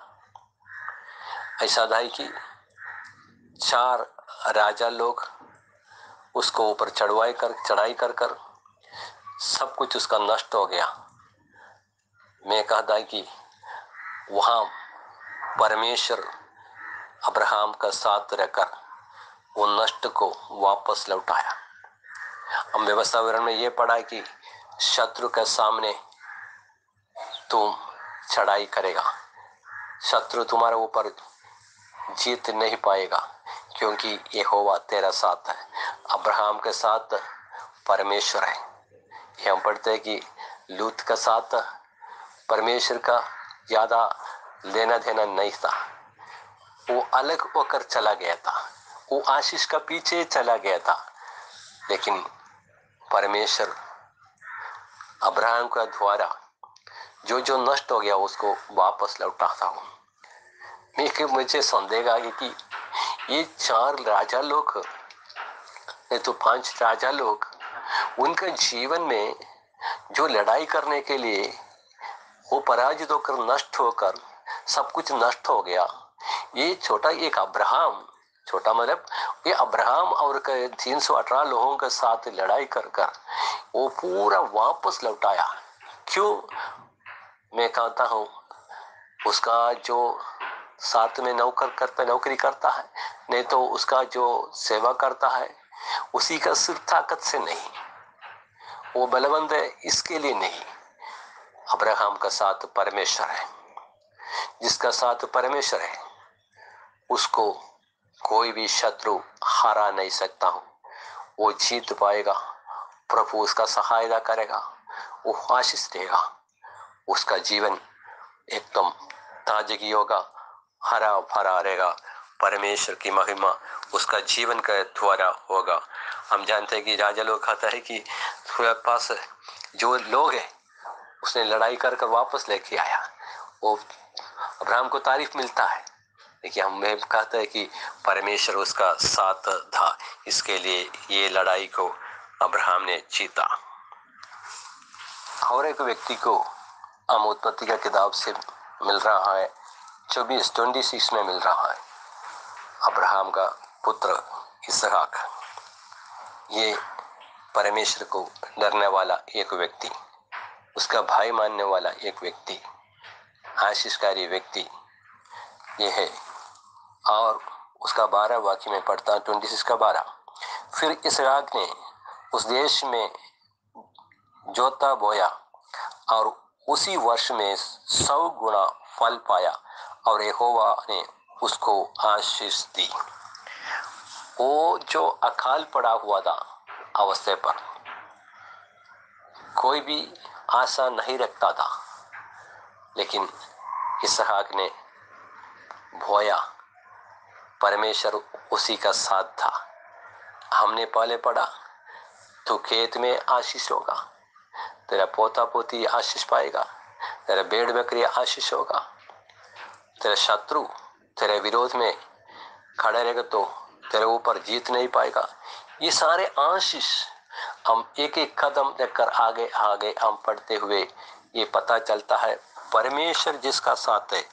ऐसा था कि 4 राजा लोग उसको ऊपर चढ़ाई कर सब कुछ उसका नष्ट हो गया। मैं कहता है कि वहां परमेश्वर अब्राहम का साथ रहकर वो नष्ट को वापस लौटाया। हम व्यवस्था विवरण में ये पढ़ा है कि शत्रु के सामने तुम चढ़ाई करेगा, शत्रु तुम्हारे ऊपर जीत नहीं पाएगा, क्योंकि यहोवा तेरा साथ है। अब्राहम के साथ परमेश्वर है। ये हम पढ़ते हैं कि लूत का साथ परमेश्वर का ज्यादा लेना देना नहीं था, वो अलग होकर चला गया था, वो आशीष का पीछे चला गया था। लेकिन परमेश्वर अब्राहम का द्वारा जो जो नष्ट हो गया उसको वापस लौटाता हूँ। मुझे संदेह आ गया कि ये 4 राजा लोग, नहीं तो 5 राजा लोग, उनका जीवन में जो लड़ाई करने के लिए वो पराजित होकर नष्ट होकर सब कुछ नष्ट हो गया। ये छोटा एक अब्राहम, छोटा मतलब ये अब्राहम और 318 लोगों के साथ लड़ाई कर वो पूरा वापस लौटाया। क्यों? मैं कहता हूँ उसका जो साथ में नौकरी करता है, नहीं तो उसका जो सेवा करता है, उसी का सिर्फ ताकत से नहीं, वो बलवंत है इसके लिए नहीं। अब्राहम का साथ परमेश्वर है। जिसका साथ परमेश्वर है उसको कोई भी शत्रु हरा नहीं सकता हूँ। वो जीत पाएगा, प्रभु उसका सहायता करेगा, वो आशीष देगा, उसका जीवन एकदम ताजगी होगा, हरा भरा रहेगा। परमेश्वर की महिमा उसका जीवन के द्वारा होगा। हम जानते हैं कि राजा लोग कहता है कि उसके पास जो लोग है उसने लड़ाई कर वापस लेके आया, वो अब्राहम को तारीफ मिलता है। लेकिन हमें कहता है कि परमेश्वर उसका साथ था, इसके लिए ये लड़ाई को अब्राहम ने जीता। और एक व्यक्ति को हम उत्पत्ति का किताब से मिल रहा है 26 में मिल रहा है, अब्राहम का पुत्र इसहाक। ये परमेश्वर को डरने वाला एक व्यक्ति, उसका भाई मानने वाला एक व्यक्ति, आशीषकारी व्यक्ति ये है। और उसका 12 वाक्य में पढ़ता 26 का 12, फिर इसहाक ने उस देश में जोता बोया और उसी वर्ष में 100 गुना फल पाया और यहोवा ने उसको आशीष दी। वो जो अकाल पड़ा हुआ था अवस्था पर, कोई भी आशा नहीं रखता था, लेकिन इसहाक ने बोया, परमेश्वर उसी का साथ था। हमने पहले पढ़ा, तो खेत में आशीष होगा, तेरा पोता पोती आशीष पाएगा, तेरा भेड़ बकरी आशीष होगा, तेरा शत्रु तेरे विरोध में खड़ा रहेगा तो तेरे ऊपर जीत नहीं पाएगा। ये सारे आशीष हम एक एक कदम देखकर आगे आगे हम पढ़ते हुए ये पता चलता है, परमेश्वर जिसका साथ है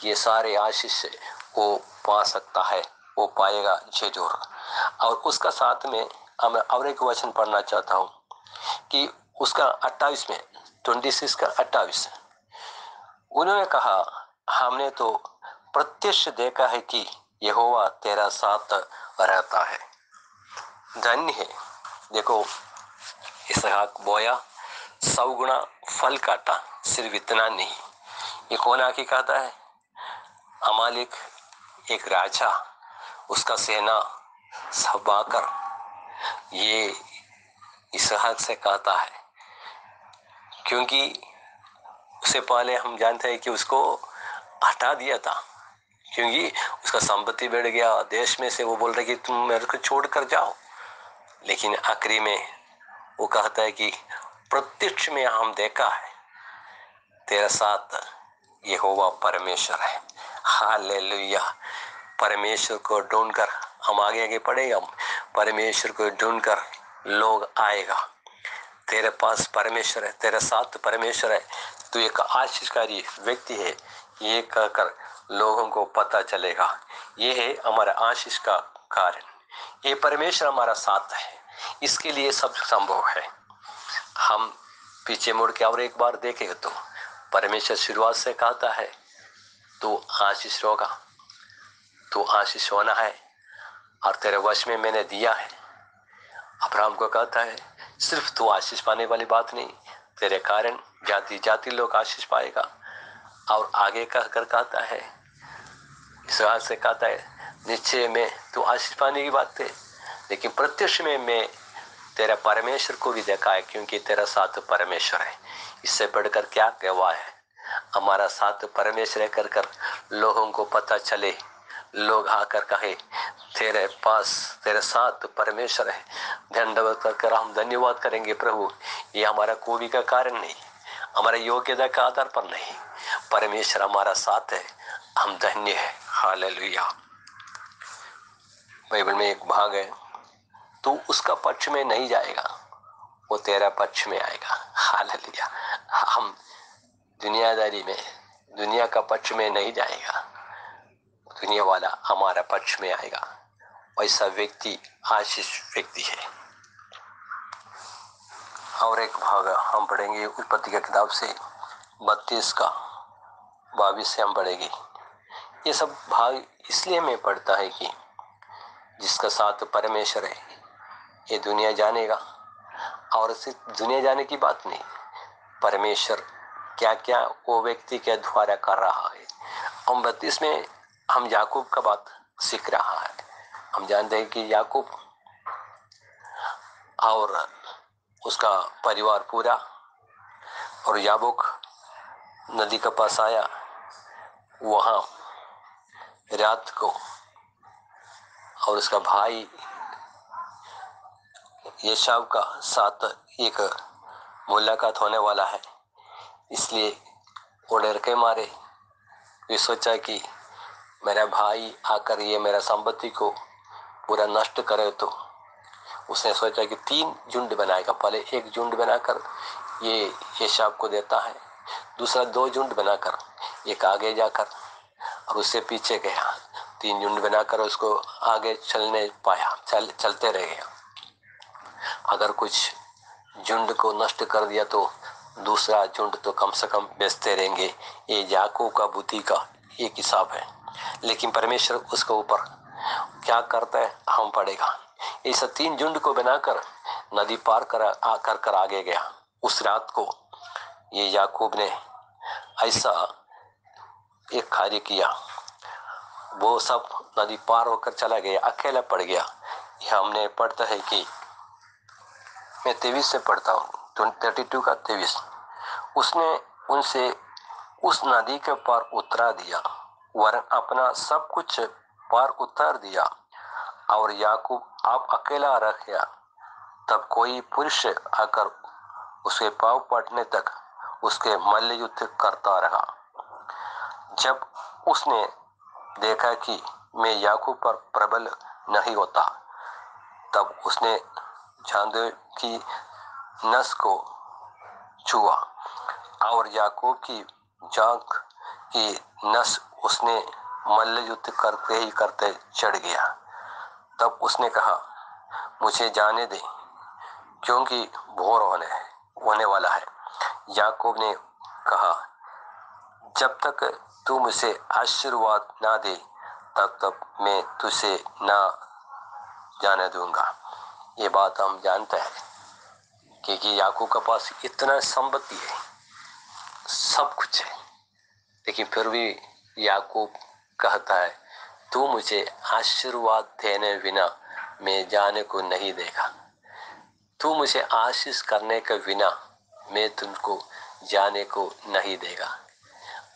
ये सारे आशीष वो पा सकता है, वो पाएगा जरूर। और उसका साथ में मैं और एक वचन पढ़ना चाहता हूँ कि उसका 28 में 26 का 28 उन्होंने कहा, हमने तो प्रत्यक्ष देखा है कि यहोवा तेरा साथ रहता है। धन्य है। देखो, इसहाक बोया, 100 गुना फल काटा, सिर्फ इतना नहीं, ये कौन आके कहता है? अमालिक एक राजा, उसका सेना सब आकर ये इसहाक से कहता है, क्योंकि उससे पहले हम जानते हैं कि उसको हटा दिया था, क्योंकि उसका संपत्ति बढ़ गया देश में से। वो बोल रहे कि तुम मेरे को छोड़ कर जाओ, लेकिन आखिरी में वो कहता है कि प्रत्यक्ष में हम देखा है तेरा साथ यहोवा परमेश्वर है। हालेलुया। परमेश्वर को ढूंढकर हम आगे आगे पढ़ेंगे, हम परमेश्वर को ढूंढकर लोग आएगा। तेरे पास परमेश्वर है, तेरे साथ परमेश्वर है, तू एक आशीषकारी व्यक्ति है, ये कहकर लोगों को पता चलेगा। ये है हमारा आशीष का कारण, ये परमेश्वर हमारा साथ है, इसके लिए सब संभव है। हम पीछे मुड़ के और एक बार देखेंगे तो परमेश्वर शुरुआत से कहता है तू आशीष होगा, तू आशीष होना है और तेरे वश में मैंने दिया है। अब्राहम को कहता है सिर्फ तू आशीष पाने वाली बात नहीं, तेरे कारण जाति जाति लोग आशीष पाएगा। और आगे कहकर कहता है, इसहाक से कहता है निश्चय में तू आशीष पाने की बात है, लेकिन प्रत्यक्ष में मैं तेरा परमेश्वर को भी देखा है, क्योंकि तेरा साथ परमेश्वर है। इससे बढ़कर क्या गवाह है? हमारा साथ परमेश्वर कर कर लोगों को पता चले, लोग आकर कहे तेरे पास तेरे साथ परमेश्वर है। दंडवत कर हम धन्यवाद करेंगे प्रभु, ये हमारा कोई का कारण नहीं, हमारा योग्यता के आधार पर नहीं, परमेश्वर हमारा साथ है, हम धन्य है। हालेलुया। बाइबल में एक भाग है, तू उसका पक्ष में नहीं जाएगा, वो तेरा पक्ष में आएगा। हालेलुया। हम दुनियादारी में दुनिया का पक्ष में नहीं जाएगा, दुनिया वाला हमारा पक्ष में आएगा। वैसा व्यक्ति आशीष व्यक्ति है। और एक भाग हम पढ़ेंगे उत्पत्ति की किताब से 32 का 22 से हम पढ़ेंगे। ये सब भाग इसलिए मैं पढ़ता है कि जिसका साथ परमेश्वर है ये दुनिया जानेगा। और सिर्फ दुनिया जाने की बात नहीं, परमेश्वर क्या क्या वो व्यक्ति के द्वारा कर रहा है। हम 32 में हम याकूब का बात सीख रहा है। हम जानते हैं कि याकूब और उसका परिवार पूरा और याबूक नदी के पास आया, वहां रात को, और उसका भाई एसाव का साथ एक मुलाकात होने वाला है, इसलिए वो डर के मारे वे सोचा कि मेरा भाई आकर ये मेरा संपत्ति को पूरा नष्ट करे। तो उसने सोचा कि 3 झुंड बनाएगा। पहले एक झुंड बनाकर ये एसाव को देता है, दूसरा 2 झुंड बनाकर एक आगे जाकर और उससे पीछे गया, 3 झुंड बनाकर उसको आगे चलने पाया, चलते रहे। अगर कुछ झुंड को नष्ट कर दिया तो दूसरा झुंड तो कम से कम बेचते रहेंगे। ये याकूब का बुद्धि का एक हिसाब है, लेकिन परमेश्वर उसके ऊपर क्या करता है हम पढ़ेगा। ऐसा 3 झुंड को बनाकर नदी पार कर आगे गया। उस रात को ये याकूब ने ऐसा एक कार्य किया, वो सब नदी पार होकर चला गया, अकेला पड़ गया। यह हमने पढ़ता है कि मैं 23 से पढ़ता हूँ, 32 का 23। उसने उनसे उस नदी के पार उतरा दिया, वरन अपना सब कुछ पार उतार दिया, और याकूब आप अकेला रह गया। तब कोई पुरुष आकर उसके पाँव पड़ने तक उसके मल्ल युद्ध करता रहा। जब उसने देखा कि मैं याकूब पर प्रबल नहीं होता, तब उसने जांघ की नस को छुआ, और याकूब की जांघ की नस उसने मल्ल युद्ध करते ही करते चढ़ गया। तब उसने कहा, मुझे जाने दे, क्योंकि भोर होने वाला है। याकूब ने कहा, जब तक तू मुझे आशीर्वाद ना दे तब तक मैं तुझे ना जाने दूंगा। ये बात हम जानते हैं क्योंकि याकूब के पास इतना संपत्ति है, सब कुछ है, लेकिन फिर भी याकूब कहता है, तू मुझे आशीर्वाद देने बिना मैं जाने को नहीं देगा। तू मुझे आशीष करने के बिना मैं तुमको जाने को नहीं देगा।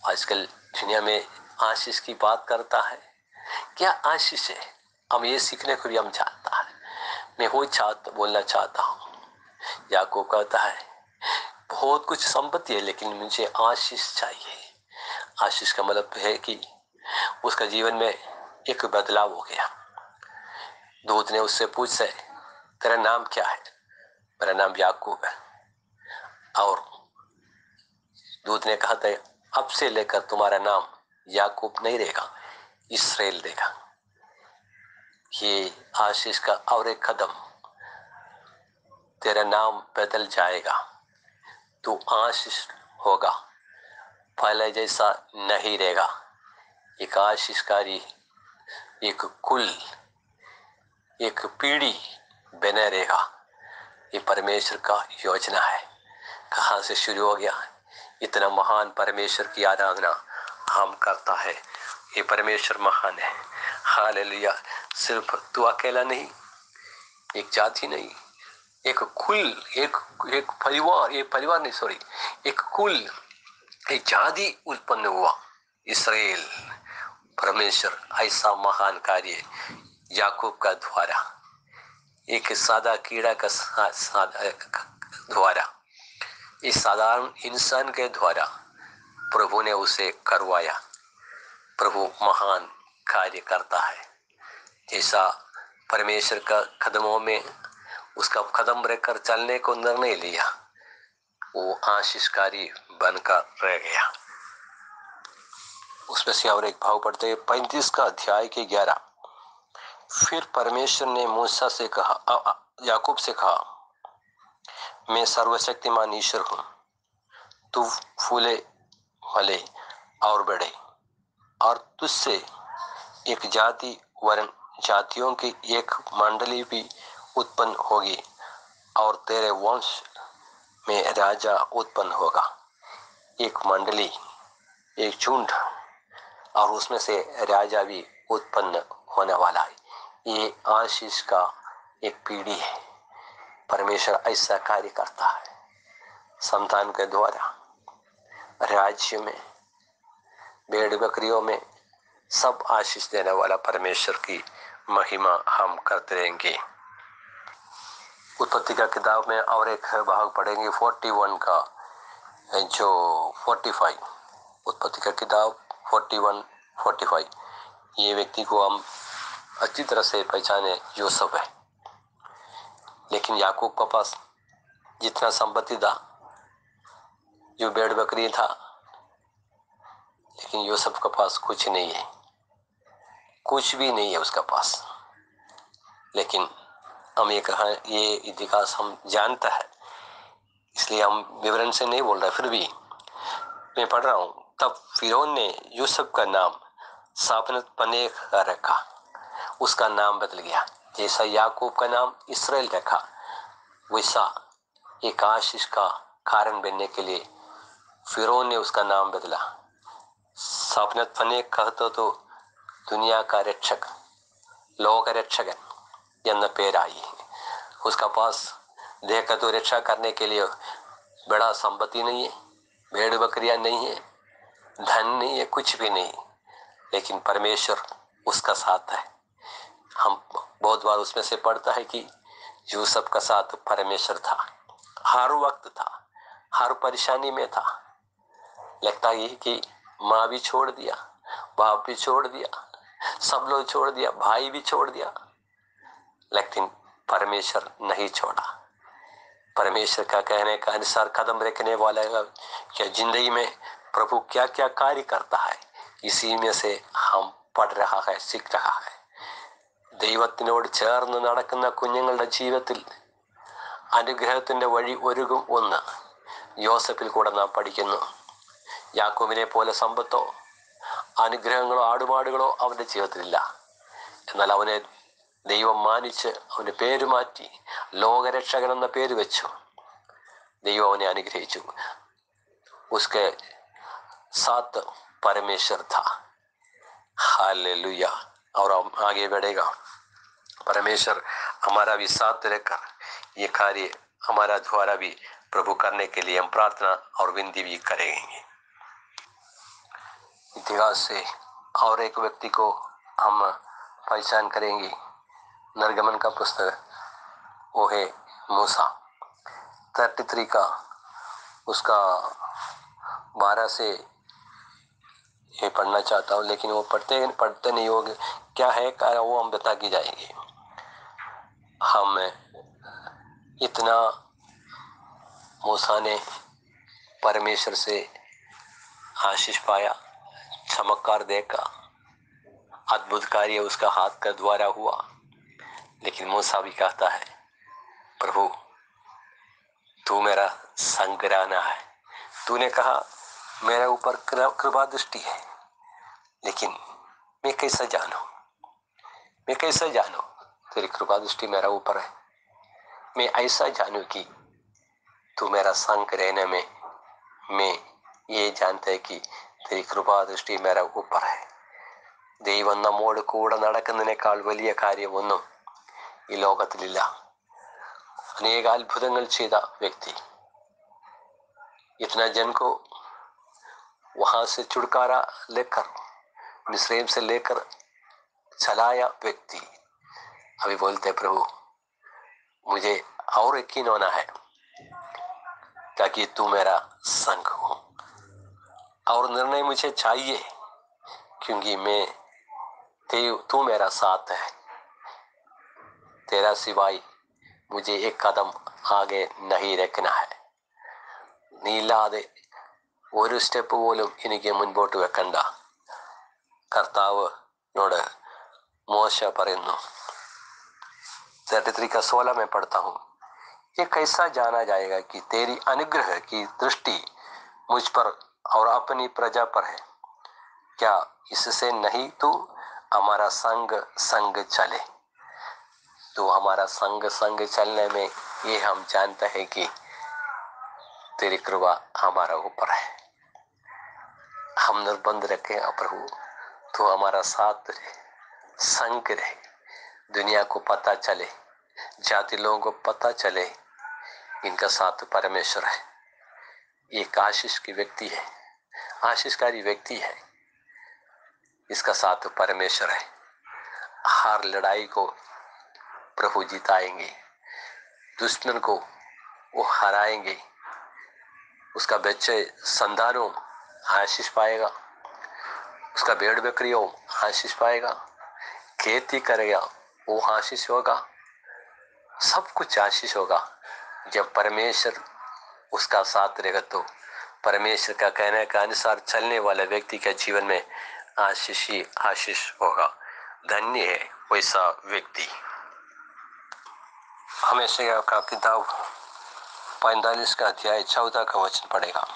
आजकल दुनिया में आशीष की बात करता है, क्या आशीष है? हम ये सीखने को भी हम चाहता है। मैं वो बोलना चाहता हूँ। याकूब कहता है, बहुत कुछ संपत्ति है, लेकिन मुझे आशीष चाहिए। आशीष का मतलब है कि उसका जीवन में एक बदलाव हो गया। दूत ने उससे पूछा, तेरा नाम क्या है? मेरा नाम याकूब है। और दूत ने कहा था, अब से लेकर तुम्हारा नाम याकूब नहीं रहेगा, इस्राएल देगा। ये आशीष का और एक कदम, तेरा नाम बदल जाएगा, तू आशीष होगा, पहले जैसा नहीं रहेगा। एक आशीषकारी, एक कुल, एक पीढ़ी बने रहेगा। ये परमेश्वर का योजना है। कहाँ से शुरू हो गया? इतना महान परमेश्वर की आराधना हम करता है। ये परमेश्वर महान है। हालेलुया। सिर्फ तू अकेला नहीं, एक जाति नहीं, एक कुल, एक परिवार, एक परिवार नहीं, सॉरी, एक कुल, एक जाति उत्पन्न हुआ, इस्राएल। परमेश्वर ऐसा महान कार्य याकूब का द्वारा, एक सादा कीड़ा का द्वारा, इस साधारण इंसान के द्वारा प्रभु ने उसे करवाया। प्रभु महान कार्य करता है। जैसा परमेश्वर का कदमों में उसका कदम रखकर चलने को निर्णय लिया, वो आशीषकारी बनकर रह गया। उसमें से और एक भाव पढ़ते हैं, 35 का अध्याय के 11। फिर परमेश्वर ने मूसा से कहा, याकूब से कहा, मैं सर्वशक्तिमान ईश्वर हूँ, तू फूले फले और बढ़े, और तुझसे एक जाति वरन जातियों की एक मंडली भी उत्पन्न होगी, और तेरे वंश में राजा उत्पन्न होगा। एक मंडली, एक झुंड, और उसमें से राजा भी उत्पन्न होने वाला है। ये आशीष का एक पीढ़ी है। परमेश्वर ऐसा कार्य करता है संतान के द्वारा, राज्य में, भेड़ बकरियों में, सब आशीष देने वाला परमेश्वर की महिमा हम करते रहेंगे। उत्पत्ति का किताब में और एक भाग पढ़ेंगे 41 का जो 45। उत्पत्ति का किताब 41, 45। ये व्यक्ति को हम अच्छी तरह से पहचाने, यूसुफ है। लेकिन याकूब के पास जितना संपत्ति था, जो भेड़ बकरी था, लेकिन यूसुफ के पास कुछ नहीं है, कुछ भी नहीं है उसका पास। लेकिन हम ये इतिहास हम जानता है, इसलिए हम विवरण से नहीं बोल रहे। फिर भी मैं पढ़ रहा हूँ। तब फिरौन ने यूसुफ का नाम सापनत पनेह रखा, उसका नाम बदल गया। जैसा याकूब का नाम इसराइल रखा, वैसा एक आशीष का कारण बनने के लिए फिरौन ने उसका नाम बदला। सपने फने कहते तो दुनिया का रक्षक, लोक रक्षकन एन्न पेराई। उसका पास देखा तो रक्षा करने के लिए बड़ा संपत्ति नहीं है, भेड़ बकरियां नहीं है, धन नहीं है, कुछ भी नहीं, लेकिन परमेश्वर उसका साथ है। हम बहुत बार उसमें से पढ़ता है कि यूसुफ का साथ परमेश्वर था, हर वक्त था, हर परेशानी में था। लगता है कि माँ भी छोड़ दिया, बाप भी छोड़ दिया, सब लोग छोड़ दिया, भाई भी छोड़ दिया, लेकिन परमेश्वर नहीं छोड़ा। परमेश्वर का कहने का अनुसार कदम रखने वाला क्या जिंदगी में प्रभु क्या क्या कार्य करता है, इसी में से हम पढ़ रहा है, सीख रहा है। ദൈവത്തിനോട് ചേർന്ന് നടക്കുന്ന കുഞ്ഞുങ്ങളുടെ ജീവിതത്തിൽ അനുഗ്രഹത്തിന്റെ വഴി ഒരുകും ഒന്ന് യോസഫിൽ കൂടെ നാം പഠിക്കുന്നു. യാക്കോബിനെ പോലെ സമ്പത്തോ അനുഗ്രഹങ്ങളോ ആടുമാടുകളോ അവന്റെ ജീവിതത്തിലില്ല. എന്നാൽ അവനെ ദൈവം മാനിച്ച് അവന്റെ പേര് മാറ്റി ലോകരക്ഷകൻ എന്ന പേര് വെച്ചു. ദൈവം അവനെ അനുഗ്രഹിച്ചു. उसके साथ परमेश्वर था। हालेलुया। और हम आगे बढ़ेगा। परमेश्वर हमारा भी साथ रहकर ये कार्य हमारा द्वारा भी प्रभु करने के लिए हम प्रार्थना और विनती भी करेंगे। इतिहास से और एक व्यक्ति को हम पहचान करेंगे। निर्गमन का पुस्तक वो है मूसा 33 का उसका 12 से ये पढ़ना चाहता हूँ, लेकिन वो पढ़ते नहीं होंगे। क्या है क्या वो हम बता के जाएंगे। हम इतना मूसा ने परमेश्वर से आशीष पाया, चमत्कार देखा, अद्भुत कार्य उसका हाथ का द्वारा हुआ, लेकिन मूसा भी कहता है प्रभु तू मेरा संग रहना है। तूने कहा मेरे ऊपर कृपा दृष्टि है, लेकिन मैं कैसे जानूं तेरी कृपा दृष्टि मेरा ऊपर है। मैं ऐसा जानूं कि तू मेरा संग रहने में मैं ये जानता है कि तेरी कृपा दृष्टि मेरा ऊपर है। ദൈവം നമ്മോട് കൂടെ നടക്കുന്നതിനേക്കാൾ വലിയ കാര്യമൊന്നും ഈ ലോകത്തിലില്ല. अनेक अद्भुतങ്ങൾ ചെയ്ത व्यक्ति, इतना जन को वहां से छुटकारा लेकर मिस्रैम से लेकर चलाया व्यक्ति, अभी बोलते प्रभु मुझे और यकीन होना है ताकि तू मेरा संग हो, और निर्णय मुझे चाहिए क्योंकि मैं तू मेरा साथ है। तेरा सिवाय मुझे एक कदम आगे नहीं रखना है. നീയില്ലാതെ ഒരു സ്റ്റെപ്പ് പോലും എനിക്ക് മുൻപോട്ട് വെക്കണ്ട. കർത്താവിനോട് മോശ പറയുന്നു. 33 का 16 में पढ़ता हूँ, ये कैसा जाना जाएगा कि तेरी अनुग्रह की दृष्टि मुझ पर और अपनी प्रजा पर है। क्या इससे नहीं तू हमारा संग चले। तो हमारा संग चलने में ये हम जानते हैं कि तेरी कृपा हमारा ऊपर है। हम निर्बंध रखें प्रभु तो हमारा साथ रहे, संग रहे, दुनिया को पता चले, जाति लोगों को पता चले इनका साथ परमेश्वर है। एक आशीष की व्यक्ति है, आशीषकारी व्यक्ति है, इसका साथ परमेश्वर है। हर लड़ाई को प्रभु जिताएंगे, दुश्मन को वो हराएंगे, उसका बच्चे संतानों आशीष पाएगा, उसका भेड़ बकरियों आशीष पाएगा, खेती करेगा वो आशीष होगा, सब कुछ आशीष होगा। जब परमेश्वर उसका साथ रहेगा तो परमेश्वर का कहने का अनुसार चलने वाले व्यक्ति के जीवन में आशीष ही आशीष होगा। धन्य है वैसा व्यक्ति। हमेशा का किताब 45 का अध्याय 14 का वचन पढ़ेगा।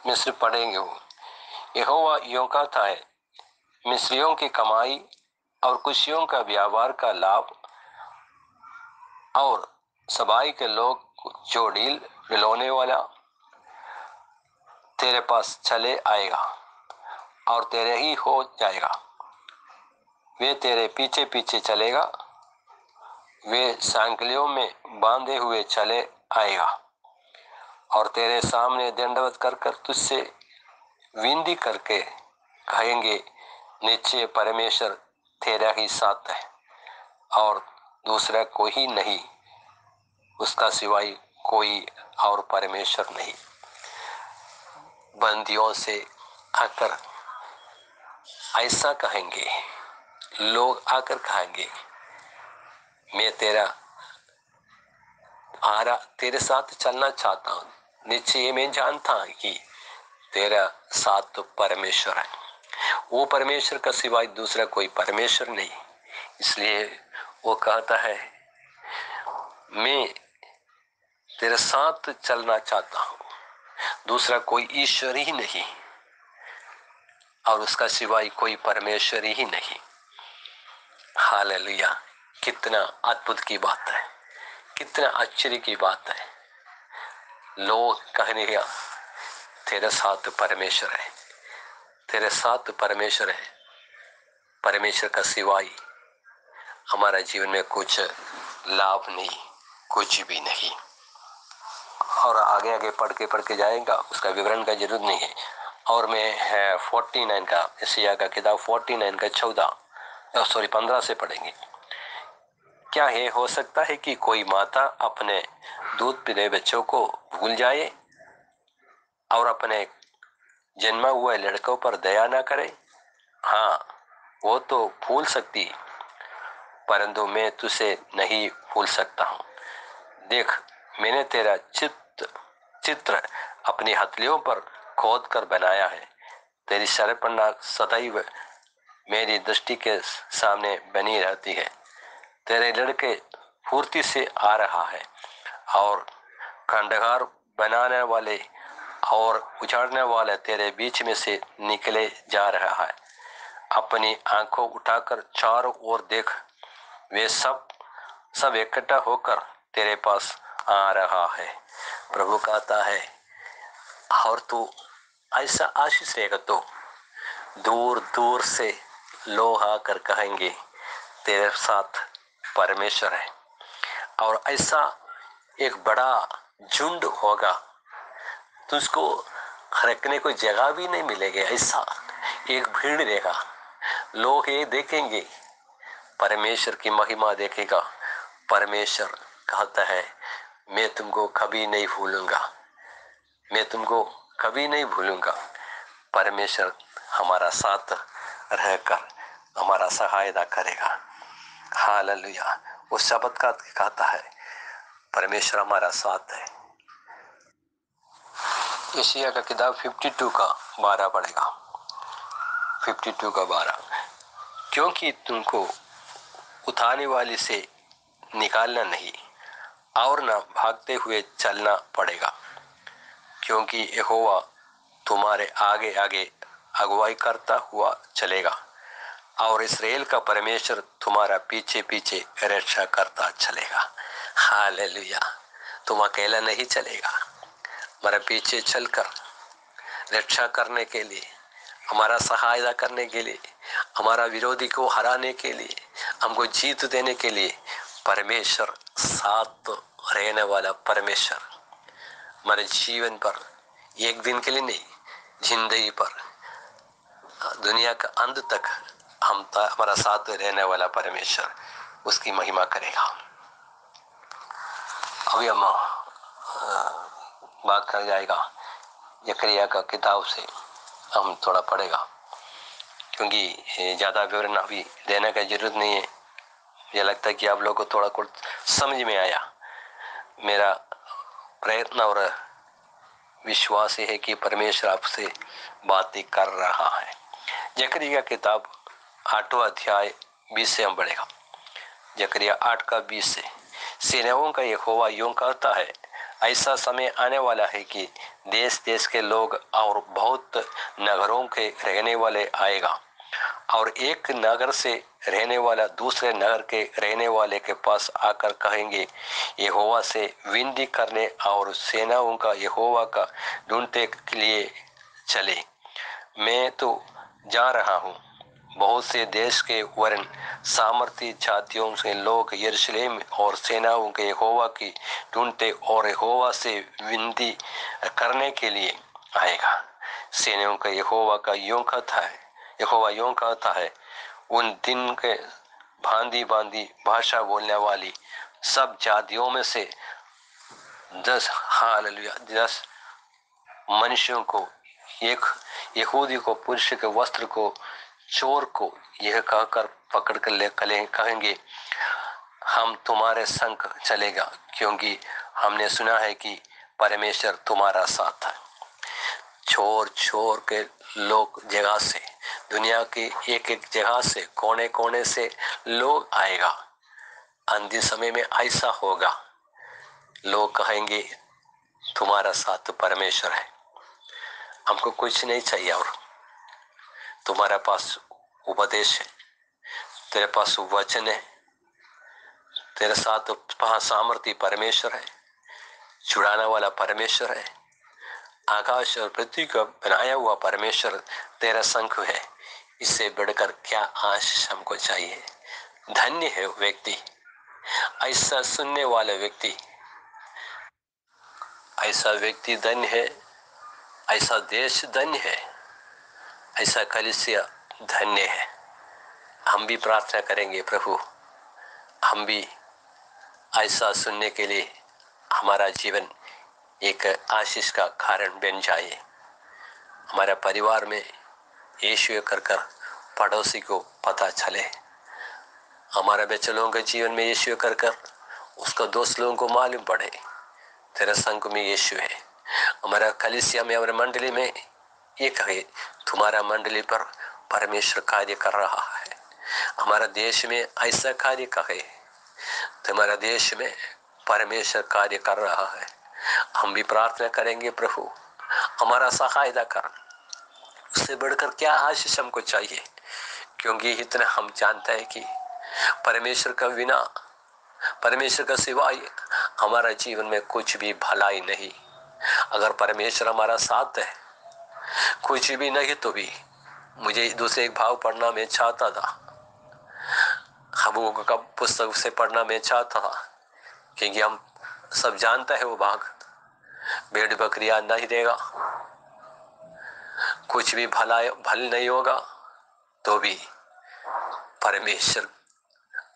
मिस्र पढ़ेंगे वो, यहोवा यों कहता है, मिस्रियों की कमाई और कुशियों का व्यापार का लाभ और सबाई के लोग जो ढील ढिलौने वाला तेरे पास चले आएगा और तेरे ही हो जाएगा। वे तेरे पीछे पीछे चलेगा, वे सांकलियों में बांधे हुए चले आएगा और तेरे सामने दंडवत कर कर तुझसे विनती करके कहेंगे, निश्चय परमेश्वर तेरा ही साथ है और दूसरा कोई नहीं, उसका सिवाय कोई और परमेश्वर नहीं। बंदियों से आकर ऐसा कहेंगे, लोग आकर कहेंगे, मैं तेरे साथ चलना चाहता हूँ। निश्चय मैं जानता हूँ कि तेरा साथ तो परमेश्वर है, वो परमेश्वर का सिवाय दूसरा कोई परमेश्वर नहीं। इसलिए वो कहता है, मैं तेरे साथ चलना चाहता हूँ, दूसरा कोई ईश्वर ही नहीं और उसका सिवाय कोई परमेश्वर ही नहीं। हालेलुया! कितना अद्भुत की बात है, कितना आश्चर्य की बात है। लोग कहने का तेरे साथ परमेश्वर है, तेरे साथ परमेश्वर है। परमेश्वर का सिवाय हमारा जीवन में कुछ लाभ नहीं, कुछ भी नहीं। और आगे आगे पढ़ के जाएगा, उसका विवरण का जरूरत नहीं है। और मैं 49 का, यशायाह का किताब 49 का 15 से पढ़ेंगे। क्या ये हो सकता है कि कोई माता अपने दूध पीने बच्चों को भूल जाए और अपने जन्मा हुए लड़कों पर दया न करे? हाँ, वो तो भूल सकती, परंतु मैं तुझे नहीं भूल सकता हूँ। देख, मैंने तेरा चित्र अपनी हथेलियों पर खोद कर बनाया है। तेरी शर्पणा सदैव मेरी दृष्टि के सामने बनी रहती है। तेरे लड़के फुर्ती से आ रहा है और खंडहर बनाने वाले और उजाड़ने वाले तेरे बीच में से निकले जा रहा है। अपनी आंखों उठाकर चारों ओर देख, वे सब इकट्ठा होकर तेरे पास आ रहा है। प्रभु कहता है, और तू ऐसा आशीष रहेगा तो दूर दूर से लोग आकर कहेंगे, तेरे साथ परमेश्वर है। और ऐसा एक बड़ा झुंड होगा, तुझको रखने को जगह भी नहीं मिलेगी। ऐसा एक भीड़ रहेगा, लोग ये देखेंगे, परमेश्वर की महिमा देखेगा। परमेश्वर कहता है, मैं तुमको कभी नहीं भूलूंगा, मैं तुमको कभी नहीं भूलूंगा। परमेश्वर हमारा साथ रहकर हमारा सहायता करेगा। हालेलुया! उस शब्द का कहता है, परमेश्वर हमारा साथ है। यशायाह का किताब 52 का 12 पढ़ेगा। 52 का 12, क्योंकि तुमको उठाने वाले से निकालना नहीं और न भागते हुए चलना पड़ेगा, क्योंकि यहोवा तुम्हारे आगे आगे अगुवाई करता हुआ चलेगा और इस्राएल का परमेश्वर तुम्हारा पीछे पीछे रक्षा करता चलेगा। हालेलुया! तुम अकेला नहीं चलेगा, हमारे पीछे चलकर रक्षा करने के लिए, हमारा सहायता करने के लिए, हमारा विरोधी को हराने के लिए, हमको जीत देने के लिए परमेश्वर साथ रहने वाला परमेश्वर हमारे जीवन पर एक दिन के लिए नहीं, जिंदगी पर, दुनिया का अंत तक हमारा साथ रहने वाला परमेश्वर, उसकी महिमा करेगा। अभी हम बात कर जाएगा जकरिया का किताब से, हम थोड़ा पढ़ेगा, क्योंकि ज़्यादा विवरण अभी देने का जरूरत नहीं है। मुझे लगता है कि आप लोगों को थोड़ा कुछ समझ में आया। मेरा प्रयत्न और विश्वास है कि परमेश्वर आपसे बातें कर रहा है। जकरिया किताब 8वां अध्याय 20 से हम पढ़ेगा। जकरिया 8 का 20 से, सेनाओं का यहोवा यूं कहता है, ऐसा समय आने वाला है कि देश देश के लोग और बहुत नगरों के रहने वाले आएगा और एक नगर से रहने वाला दूसरे नगर के रहने वाले के पास आकर कहेंगे, यहोवा से विनती करने और सेनाओं का यहोवा का ढूंढने के लिए चले। मैं तो जा रहा हूँ। बहुत से देश के वरन सामर्थी जातियों से लोग यरूशलेम और सेनाओं के यहोवा की ढूंढते और यहोवा से विनती करने के लिए आएगा। सेनाओं का यहोवा यूं कहता है, उन दिन के भांति भांति भाषा बोलने वाली सब जातियों में से 10 मनुष्यों को, एक यहूदी को, पुरुष के वस्त्र को, चोर को यह कहकर पकड़ कर ले कहेंगे, हम तुम्हारे संग चलेगा, क्योंकि हमने सुना है कि परमेश्वर तुम्हारा साथ है। छोर के लोग जगह से, दुनिया की एक एक जगह से, कोने कोने से लोग आएगा। अंतिम समय में ऐसा होगा, लोग कहेंगे तुम्हारा साथ परमेश्वर है, हमको कुछ नहीं चाहिए, और तुम्हारे पास उपदेश है, तेरे पास वचन है, तेरे साथ सामर्थ्य परमेश्वर है, छुड़ाने वाला परमेश्वर है, आकाश और पृथ्वी का बनाया हुआ परमेश्वर तेरा संग है। इससे बढ़कर क्या आशीष हमको चाहिए। धन्य है व्यक्ति, ऐसा सुनने वाला व्यक्ति, ऐसा व्यक्ति धन्य है, ऐसा देश धन्य है, ऐसा कलीसिया धन्य है। हम भी प्रार्थना करेंगे, प्रभु हम भी ऐसा सुनने के लिए हमारा जीवन एक आशीष का कारण बन जाए। हमारा परिवार में यीशु कर पड़ोसी को पता चले, हमारा बच्चे लोगों के जीवन में यीशु कर उसका दोस्त लोगों को मालूम पड़े तेरा संग में यीशु है। हमारा कलीसिया में, हमारे मंडली में ये कहे तुम्हारा मंडली पर परमेश्वर कार्य कर रहा है। हमारा देश में ऐसा कार्य कहे, तुम्हारा देश में परमेश्वर कार्य कर रहा है। हम भी प्रार्थना करेंगे, प्रभु हमारा सहायता कर। उससे बढ़कर क्या आशीष हमको चाहिए, क्योंकि इतना हम जानते हैं कि परमेश्वर का बिना, परमेश्वर का सिवाय हमारा जीवन में कुछ भी भलाई नहीं। अगर परमेश्वर हमारा साथ है, कुछ भी नहीं तो भी। मुझे दूसरे एक भाव पढ़ना मैं चाहता था, हबूक का पुस्तक से पढ़ना मैं चाहता था, क्योंकि हम सब जानता है वो भाग, भेड़ बकरियां नहीं देगा, कुछ भी भल नहीं होगा, तो भी परमेश्वर,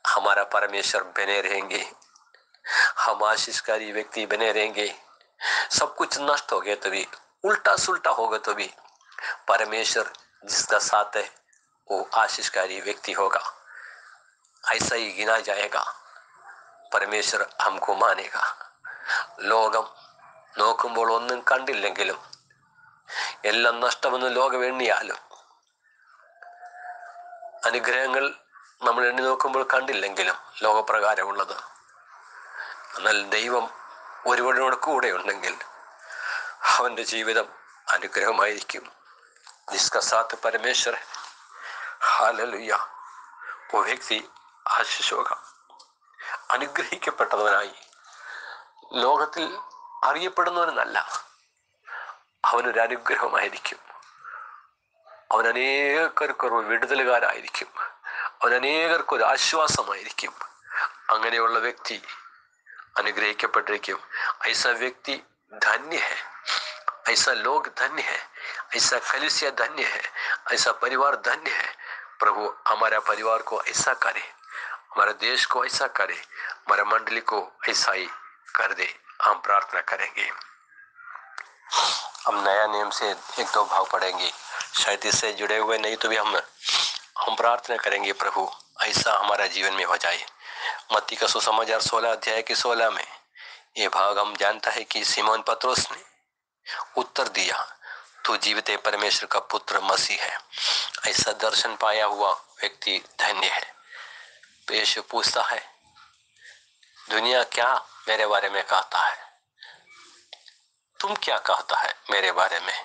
हमारा परमेश्वर बने रहेंगे। हम आशीषकारी व्यक्ति बने रहेंगे। सब कुछ नष्ट हो गया तो भी, उल्टा सुल्टा होगा तो भी, परमेश्वर जिसका साथ है वो आशीषकारी व्यक्ति होगा, ऐसा ही गिना जाएगा। परमेश्वर हमको मानेगा। ലോകം നോക്കുമ്പോൾ ഒന്നും കണ്ടില്ലെങ്കിലും എല്ലാം നഷ്ടമെന്ന് ലോകം എണ്ണിയാലും, അനുഗ്രഹങ്ങൾ നമ്മൾ എണ്ണി നോക്കുമ്പോൾ കണ്ടില്ലെങ്കിലും ലോകപ്രകാരമുള്ളത്, എന്നാൽ ദൈവം ഒരുവനോട് കൂടെ ഉണ്ടെങ്കിൽ അവന്റെ ജീവിതം അനുഗ്രഹമായിരിക്കും। जिसका साथ परमेश्वर है, हालेलुया, वो व्यक्ति आशीष होगा। അനുഗ്രഹിക്കപ്പെട്ടവനായി ലോകത്തിൽ അറിയപ്പെടുന്നവനെന്നല്ല, അവനൊരു അനുഗ്രഹമായിരിക്കും. അവൻ അനേകർക്കൊരു വിടുതലുകാരായിരിക്കും. അവൻ അനേകർക്കൊരു ആശ്വാസമായിരിക്കും. അങ്ങനെയുള്ള വ്യക്തി അനുഗ്രഹിക്കപ്പെട്ടിരിക്കും. ऐसा व्यक्ति धन्य है, ऐसा लोग धन्य है, ऐसा कलीसिया धन्य है, ऐसा परिवार धन्य है। प्रभु हमारा परिवार को ऐसा करे, हमारे देश को ऐसा करे, हमारे मंडली को ऐसा ही कर दे। हम प्रार्थना करेंगे। हम नया नियम से एक दो भाव पढ़ेंगे, शायद इससे जुड़े हुए नहीं तो भी हम प्रार्थना करेंगे, प्रभु ऐसा हमारा जीवन में हो जाए। मत्ती का सुसमाचार 16 अध्याय की 16 में ये भाग हम जानता है कि सिमोन पत्रोस ने उत्तर दिया, तू जीवित परमेश्वर का पुत्र मसीह है। ऐसा दर्शन पाया हुआ व्यक्ति धन्य है। तो यीशु पूछता है, दुनिया क्या मेरे बारे में कहता है, तुम क्या कहता है मेरे बारे में?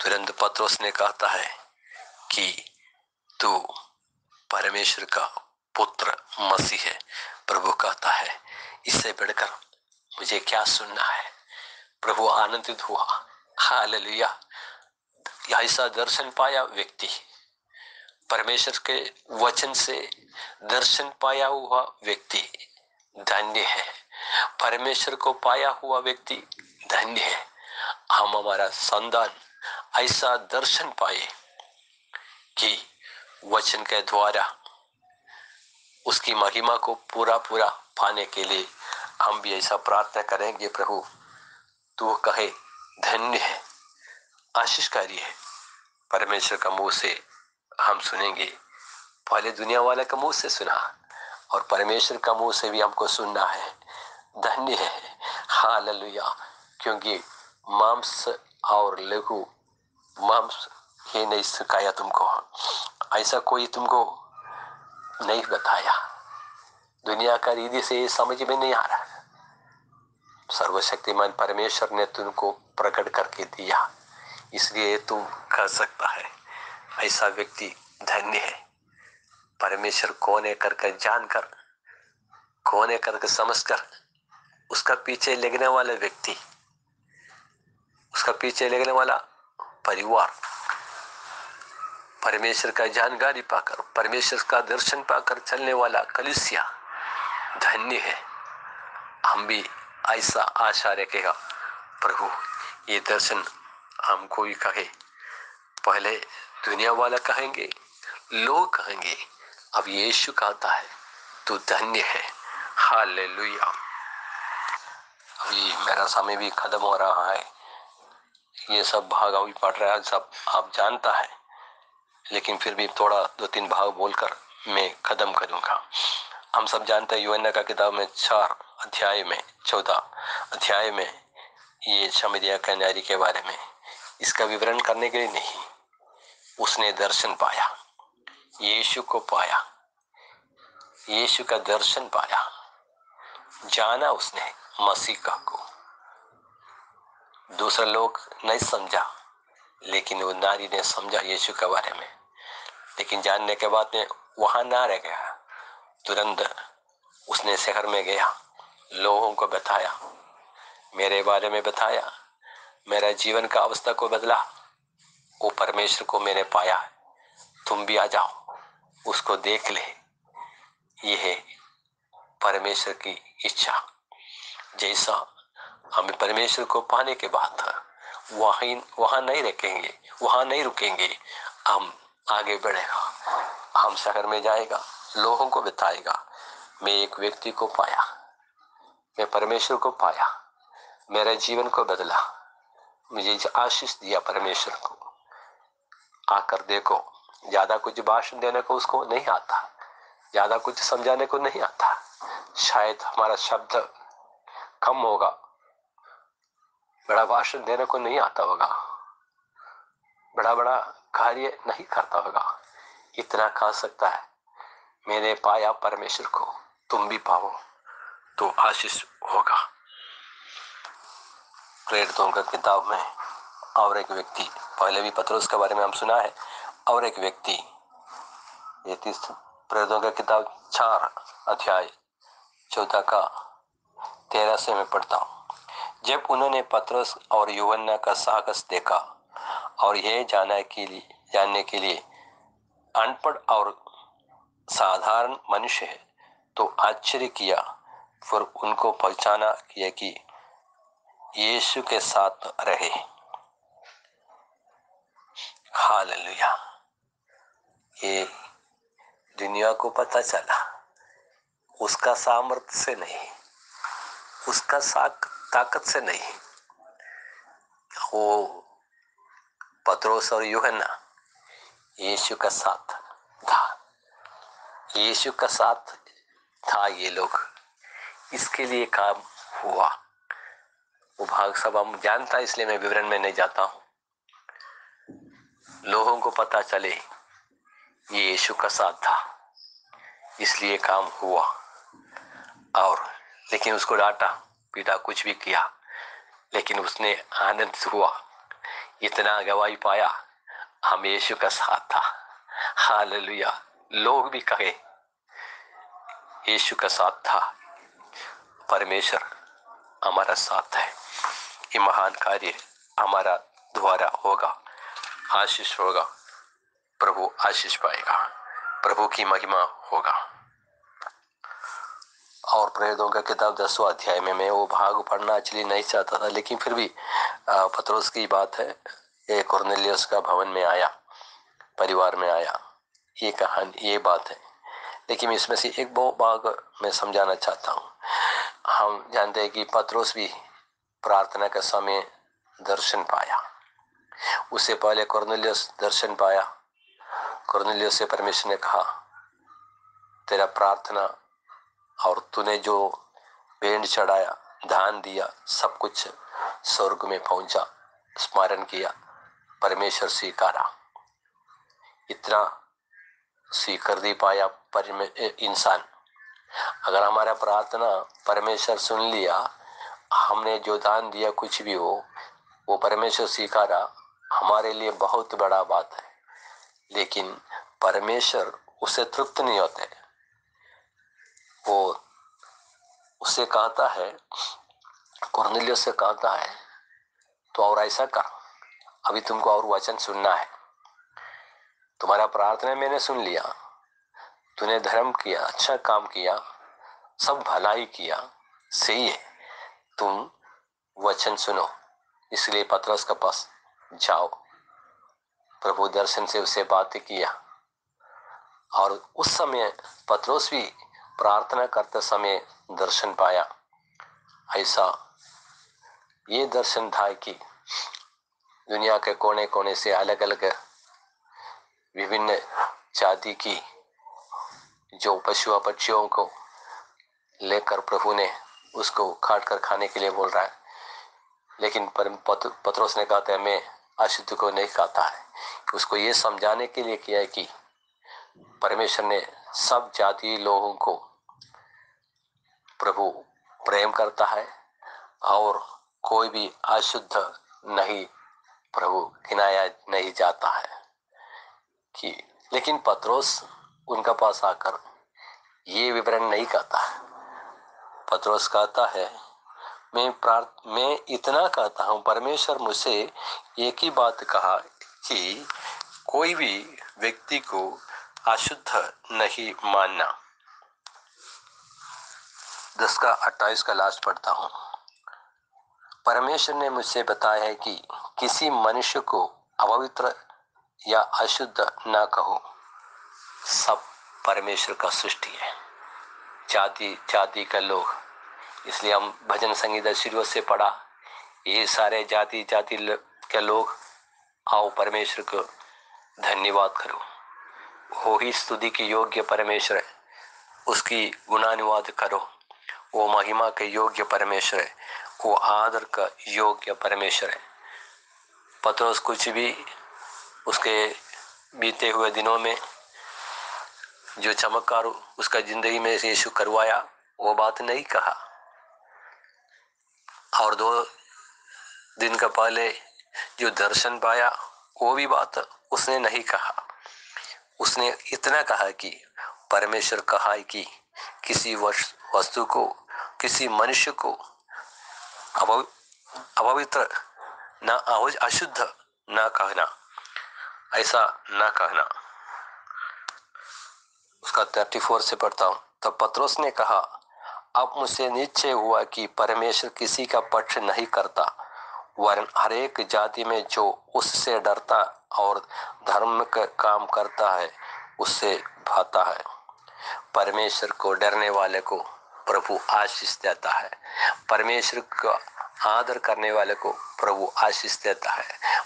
तुरंत पत्रोस ने कहता है कि तू परमेश्वर का पुत्र मसीह है। प्रभु कहता है इससे बढ़कर मुझे क्या सुनना है। प्रभु आनंदित हुआ। हालेलुया। ऐसा दर्शन पाया व्यक्ति, परमेश्वर के वचन से दर्शन पाया हुआ व्यक्ति धन्य है। परमेश्वर को पाया हुआ व्यक्ति धन्य है। हम हमारा संतान ऐसा दर्शन पाए कि वचन के द्वारा उसकी महिमा को पूरा पूरा पाने के लिए हम भी ऐसा प्रार्थना करेंगे। प्रभु तू कहे धन्य है, आशीषकारी है। परमेश्वर का मुंह से हम सुनेंगे। पहले दुनिया वाले का मुंह से सुना और परमेश्वर का मुंह से भी हमको सुनना है। धन्य है। हालेलुया। क्योंकि मांस और लहू, मांस ये नहीं सिखाया तुमको, ऐसा कोई तुमको नहीं बताया। दुनिया का रीति से ये समझ में नहीं आ रहा। सर्वशक्तिमान परमेश्वर ने तुमको प्रकट करके दिया, इसलिए तुम कर सकता है। ऐसा व्यक्ति धन्य है। परमेश्वर कौन है करके जानकर, कौन है करके समझकर उसका पीछे लगने वाला व्यक्ति, उसका पीछे लगने वाला परिवार परमेश्वर का जानकारी पाकर, परमेश्वर का दर्शन पाकर चलने वाला कलीसिया धन्य है। हम भी ऐसा आशा रखेगा। प्रभु ये दर्शन हमको ही कहे। पहले दुनिया वाला कहेंगे, लोग कहेंगे, अब यीशु कहता है तू धन्य है। हालेलुया। अभी मेरा समय भी खत्म हो रहा है। ये सब भाग अभी पढ़ रहा है, सब आप जानता है, लेकिन फिर भी थोड़ा 2-3 भाग बोलकर मैं खत्म करूंगा। हम सब जानते हैं यूहन्ना का किताब में 4 अध्याय में 14 अध्याय में ये शमरिया की नारी के बारे में, इसका विवरण करने के लिए नहीं, उसने दर्शन पाया, यीशु को पाया, यीशु का दर्शन पाया, जाना उसने मसीह का को। दूसरे लोग नहीं समझा, लेकिन वो नारी ने समझा यीशु के बारे में। लेकिन जानने के बाद में वहां ना रह गया, तुरंत उसने शहर में गया, लोगों को बताया, मेरे बारे में बताया, मेरा जीवन का अवस्था को बदला। वो परमेश्वर को मैंने पाया, तुम भी आ जाओ, उसको देख ले। ये है परमेश्वर की इच्छा। जैसा हमें परमेश्वर को पाने के बाद वहां नहीं रुकेंगे, वहां नहीं रुकेंगे, हम आगे बढ़ेगा। हम शहर में जाएगा, लोगों को बताएगा, मैं एक व्यक्ति को पाया, मैं परमेश्वर को पाया, मेरे जीवन को बदला, मुझे आशीष दिया परमेश्वर को। आकर देखो। ज्यादा कुछ भाषण देने को उसको नहीं आता, ज्यादा कुछ समझाने को नहीं आता, शायद हमारा शब्द कम होगा, बड़ा भाषण देने को नहीं आता होगा, बड़ा बड़ा कार्य नहीं करता होगा। इतना कह सकता है, मैंने पाया परमेश्वर को, तुम भी पाओ तो आशीष होगा। प्रेरितों की किताब में और एक व्यक्ति, पहले भी पतरस के बारे में हम सुना है, और एक व्यक्ति, ये प्रेरितों की किताब 4 अध्याय 14 का 13 से मैं पढ़ता हूँ। जब उन्होंने पतरस और यूहन्ना का साहस देखा और यह जानने के लिए अनपढ़ और साधारण मनुष्य है, तो आश्चर्य किया, फिर उनको पहचाना किया कि यीशु के साथ रहे। हालेलुया। ये दुनिया को पता चला, उसका सामर्थ्य से नहीं, उसका ताकत से नहीं, वो पतरस और यूहन्ना यीशु का साथ था, यीशु का साथ था ये लोग, इसके लिए काम हुआ। वो भाग सब हम जानता है, इसलिए मैं विवरण में नहीं जाता हूं। लोगों को पता चले ये यीशु का साथ था, इसलिए काम हुआ। और लेकिन उसको डांटा पीटा, कुछ भी किया, लेकिन उसने आनंदित हुआ, इतना गवाही पाया, हम यीशु का साथ था, हालेलुया। लोग भी कहे यीशु का साथ था, परमेश्वर हमारा साथ है, ये महान कार्य हमारा द्वारा होगा, आशीष होगा, प्रभु आशीष पाएगा, प्रभु की महिमा होगा। और प्रेरितों का किताब 10वां अध्याय में मैं वो भाग पढ़ना एक्चुअली नहीं चाहता था, लेकिन फिर भी पतरस की बात है, ये कुरनेलियुस का भवन में आया, परिवार में आया, ये कहानी, ये बात है। लेकिन इसमें से एक वो भाग मैं समझाना चाहता हूँ। हम जानते हैं कि पतरस भी प्रार्थना के समय दर्शन पाया, उससे पहले कुरनेलियुस दर्शन पाया। कुरनेलियुस से परमेश्वर ने कहा, तेरा प्रार्थना और तूने जो भेंट चढ़ाया, दान दिया, सब कुछ स्वर्ग में पहुंचा, स्मरण किया, परमेश्वर स्वीकारा। इतना स्वीकार नहीं पाया इंसान। अगर हमारा प्रार्थना परमेश्वर सुन लिया, हमने जो दान दिया कुछ भी हो, वो परमेश्वर स्वीकारा, हमारे लिए बहुत बड़ा बात है। लेकिन परमेश्वर उससे तृप्त नहीं होते। वो उससे कहता है, कुरनेलियुस से कहता है, तो और ऐसा कर, अभी तुमको और वचन सुनना है। तुम्हारा प्रार्थना मैंने सुन लिया, तूने धर्म किया, अच्छा काम किया, सब भलाई किया, सही है, तुम वचन सुनो। इसलिए पतरस के पास जाओ। प्रभु दर्शन से उसे बातें किया, और उस समय पतरस भी प्रार्थना करते समय दर्शन पाया। ऐसा ये दर्शन था कि दुनिया के कोने कोने से अलग अलग विभिन्न जाति की जो पशु पक्षियों को लेकर प्रभु ने उसको काट कर खाने के लिए बोल रहा है। लेकिन पतरस ने कहा, मैं अशुद्ध को नहीं खाता है। उसको ये समझाने के लिए किया है कि परमेश्वर ने सब जाति लोगों को प्रभु प्रेम करता है, और कोई भी अशुद्ध नहीं प्रभु गिनाया नहीं जाता है कि। लेकिन पतरस उनका पास आकर ये विवरण नहीं कहता है। पतरस कहता है, मैं इतना कहता हूं, परमेश्वर मुझसे एक ही बात कहा कि कोई भी व्यक्ति को अशुद्ध नहीं मानना। 10:28 का लास्ट पढ़ता हूं। परमेश्वर ने मुझसे बताया है कि किसी मनुष्य को अपवित्र या अशुद्ध ना कहो। सब परमेश्वर का सृष्टि है, जाति जाति का लोग। इसलिए हम भजन संगीत शुरू से पढ़ा, ये सारे जाति जाति के लोग आओ परमेश्वर को धन्यवाद करो। वो ही स्तुति की योग्य परमेश्वर है, उसकी गुणानुवाद करो। वो महिमा के योग्य परमेश्वर है, वो आदर का योग्य परमेश्वर है। पतरस कुछ भी उसके बीते हुए दिनों में जो चमत्कार उसका जिंदगी में से यीशु करवाया, वो बात नहीं कहा। और 2 दिन का पहले जो दर्शन पाया, वो भी बात उसने नहीं कहा। उसने इतना कहा कि परमेश्वर कहा है कि किसी वस्तु को, किसी मनुष्य को अपवित्र ना, अशुद्ध ना कहना, ऐसा ना कहना। उसका 34 से पढ़ता हूं। तब पतरस ने कहा, अब मुझसे निश्चय हुआ कि परमेश्वर किसी का पक्ष नहीं करता, वरन हर एक जाति में जो उससे डरता और धर्म का काम करता है उससे भाता है। परमेश्वर को डरने वाले को प्रभु आशीष देता है, परमेश्वर का आदर करने वाले को प्रभु आशीष देता है,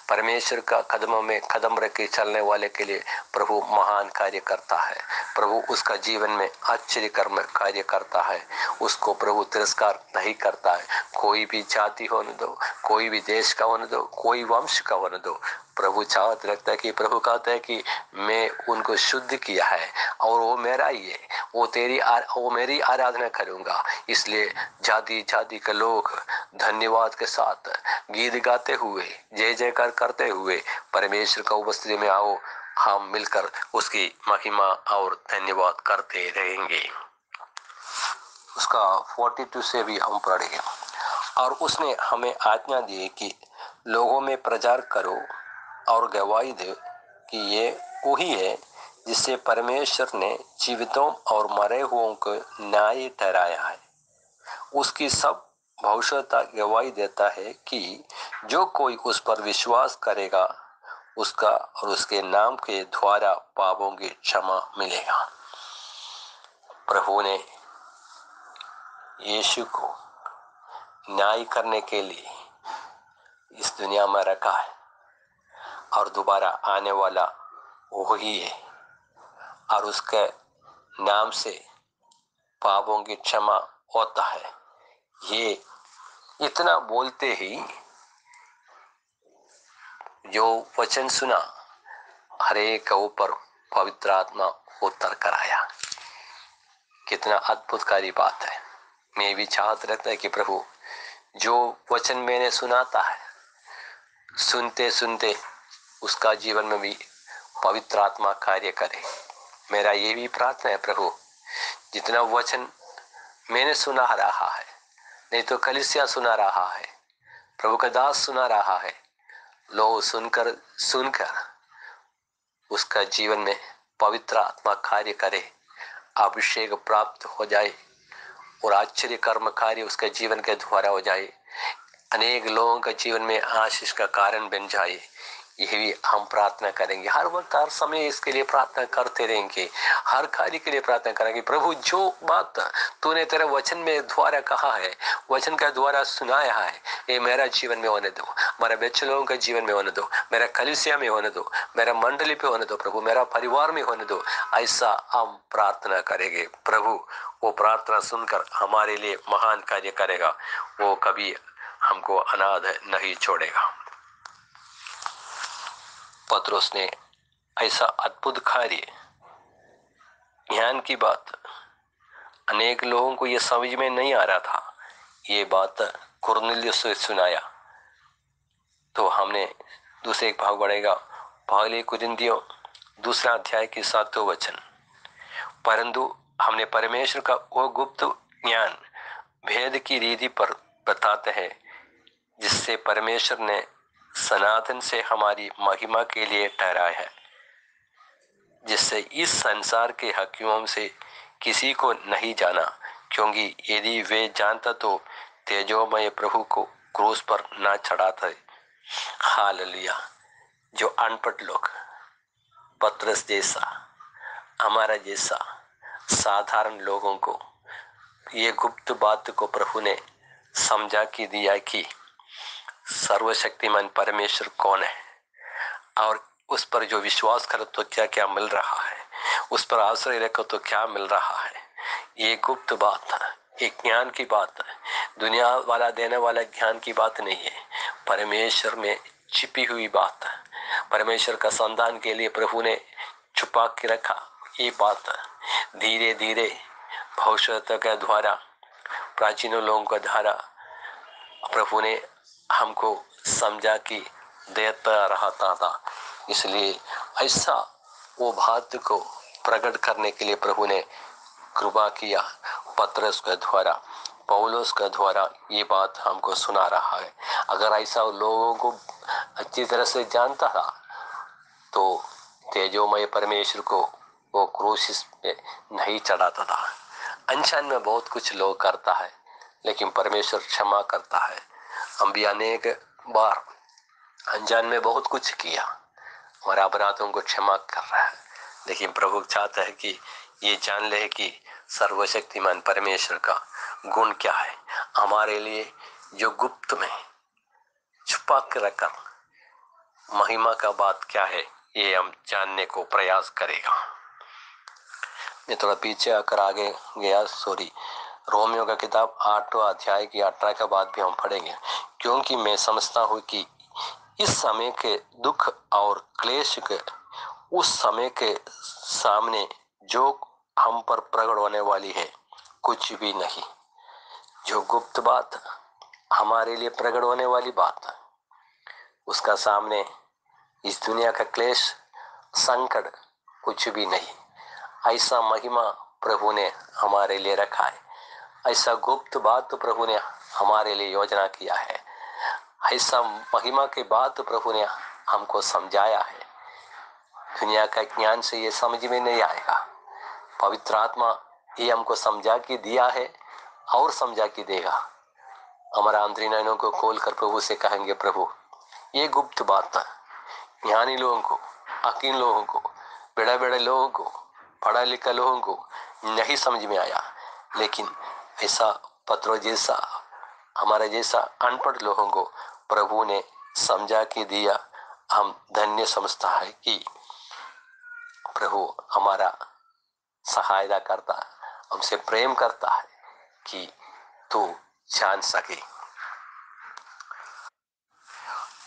परमेश्वर का कदमों में कदम रख के चलने वाले के लिए प्रभु महान कार्य करता है। प्रभु उसका जीवन में आश्चर्य कर्म कार्य करता है, उसको प्रभु तिरस्कार नहीं करता है। कोई भी जाति होने दो, कोई भी देश का होने दो, कोई वंश का होने दो, प्रभु चाहत रखता है कि प्रभु कहता है कि मैं उनको शुद्ध किया है और वो मेरा ही है, वो मेरी आराधना करूंगा। इसलिए जाति जाति के लोग धन्यवाद के साथ गीत गाते हुए, जय जयकार करते हुए परमेश्वर का उपस्थिति में आओ, हम मिलकर उसकी महिमा और धन्यवाद करते रहेंगे। उसका 42 से भी हम पढ़ेंगे। और उसने हमें आज्ञा दी कि लोगों में प्रचार करो और गवाही दो कि ये वही है जिससे परमेश्वर ने जीवितों और मरे हुओं को न्याय ठहराया है। उसकी सब भविष्यता गवाही देता है कि जो कोई उस पर विश्वास करेगा उसका और उसके नाम के द्वारा पापों की क्षमा मिलेगा। प्रभु ने यीशु को न्याय करने के लिए इस दुनिया में रखा है और दोबारा आने वाला वही है और उसके नाम से पापों की क्षमा होता है। ये इतना बोलते ही जो वचन सुना हर एक के ऊपर पवित्र आत्मा उतर कर आया। कितना अद्भुतकारी बात है। मैं भी चाहत रहता है कि प्रभु जो वचन मैंने सुनाता है सुनते सुनते उसका जीवन में भी पवित्र आत्मा कार्य करे। मेरा ये भी प्रार्थना है प्रभु, जितना वचन मैंने सुना रहा है, नहीं तो कलीसिया सुना रहा है, प्रभु का दास सुना रहा है, लोग सुनकर उसका जीवन में पवित्र आत्मा कार्य करे, अभिषेक प्राप्त हो जाए और आश्चर्य कर्म कार्य उसके जीवन के द्वारा हो जाए, अनेक लोगों के जीवन में आशीष का कारण बन जाए। यह भी हम प्रार्थना करेंगे। हर वक्त हर समय इसके लिए प्रार्थना करते रहेंगे, हर कार्य के लिए प्रार्थना करेंगे। प्रभु जो बात तूने तेरे वचन में द्वारा कहा है, वचन का द्वारा सुनाया है, ये मेरा जीवन में होने दो, मेरे बच्चे लोगों के जीवन में होने दो, मेरा कलीसिया में होने दो, मेरा मंडली पे होने दो प्रभु, मेरा परिवार में होने दो। ऐसा हम प्रार्थना करेंगे। प्रभु वो प्रार्थना सुनकर हमारे लिए महान कार्य करेगा। वो कभी हमको अनाथ नहीं छोड़ेगा। पतरस ने ऐसा अद्भुत कार्य, ज्ञान की बात, अनेक लोगों को ये समझ में नहीं आ रहा था, ये बात कुरनेलियुस से सुनाया। तो हमने दूसरे एक भाग बढ़ेगा, पहले कुरिन्थियों 2 अध्याय की 7 वचन। परंतु हमने परमेश्वर का वो गुप्त ज्ञान भेद की रीति पर बताते हैं जिससे परमेश्वर ने सनातन से हमारी महिमा के लिए ठहराया है, जिससे इस संसार के हकीमों से किसी को नहीं जाना, क्योंकि यदि वे जानता तो तेजोमय प्रभु को क्रूस पर ना चढ़ाते। हालेलुया। जो अनपढ़ लोग, पतरस जैसा, हमारा जैसा साधारण लोगों को ये गुप्त बात को प्रभु ने समझा कि दिया कि सर्वशक्तिमान परमेश्वर कौन है और उस पर जो विश्वास करे तो क्या क्या मिल रहा है, उस पर आश्रय रखो तो क्या मिल रहा है। ये गुप्त बात है, एक ज्ञान की बात है, दुनिया वाला देने वाला ज्ञान की बात नहीं है, परमेश्वर में छिपी हुई बात है। परमेश्वर का संधान के लिए प्रभु ने छुपा के रखा ये बात है। धीरे धीरे भविष्यता के द्वारा, प्राचीनों लोगों के द्वारा प्रभु ने हमको समझा कि देता रहता था। इसलिए ऐसा वो बात को प्रकट करने के लिए प्रभु ने कृपा किया। पतरस के द्वारा, पौलुस के द्वारा ये बात हमको सुना रहा है। अगर ऐसा लोगों को अच्छी तरह से जानता था तो तेजोमय परमेश्वर को वो क्रूस पे नहीं चढ़ाता था। अनजान में बहुत कुछ लोग करता है, लेकिन परमेश्वर क्षमा करता है। हम भी अनेक बार अनजान में बहुत कुछ किया, हमारे अपराधों को क्षमा कर रहा है, लेकिन प्रभु चाहता है कि ये जान ले कि सर्वशक्तिमान परमेश्वर का गुण क्या है, हमारे लिए जो गुप्त में छुपा कर रखा महिमा का बात क्या है, ये हम जानने को प्रयास करेगा। मैं थोड़ा पीछे आकर आगे गया, रोमियो का किताब 8वां अध्याय की 18 के बाद भी हम पढ़ेंगे। क्योंकि मैं समझता हूँ कि इस समय के दुख और क्लेश के उस समय के सामने जो हम पर प्रकट होने वाली है कुछ भी नहीं। जो गुप्त बात हमारे लिए प्रकट होने वाली बात, उसका सामने इस दुनिया का क्लेश संकट कुछ भी नहीं। ऐसा महिमा प्रभु ने हमारे लिए रखा है, ऐसा गुप्त बात तो प्रभु ने हमारे लिए योजना किया है, ऐसा महिमा की बात प्रभु ने हमको समझाया है। दुनिया का ज्ञान से ये समझ में नहीं आएगा, पवित्र आत्मा ये हमको समझा के दिया है और समझा के देगा। हमारा आंतरिक नयनों को खोल कर प्रभु से कहेंगे, प्रभु ये गुप्त बात है, ज्ञानी लोगों को, अकील लोगों को, बड़े बड़े लोगों को, पढ़ा लिखा लोगों को नहीं समझ में आया, लेकिन ऐसा पत्रों जैसा, हमारा जैसा अनपढ़ लोगों को प्रभु ने समझा के दिया। हम धन्य समझता है कि प्रभु हमारा सहायता करता है, हमसे प्रेम करता है कि तू जान सके।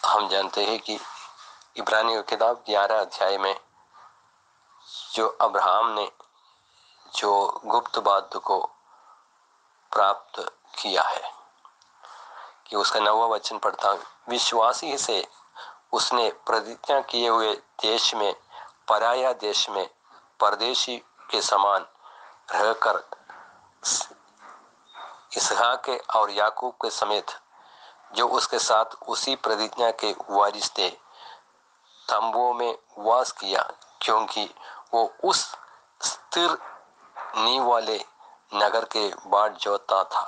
हम जानते हैं कि इब्रानियों की किताब 11 अध्याय में जो अब्राहम ने जो गुप्त बात को प्राप्त किया है कि उसका 9वां वचन पढ़ता हूं, विश्वासी से उसने प्रतिज्ञा किए हुए देश में, पराया देश में परदेशी के समान रहकर इसहाक और याकूब के समेत जो उसके साथ उसी प्रतिज्ञा के वारिस थे तंबुओं में वास किया, क्योंकि वो उस स्थिर नींव वाले नगर के बाट जोतता था।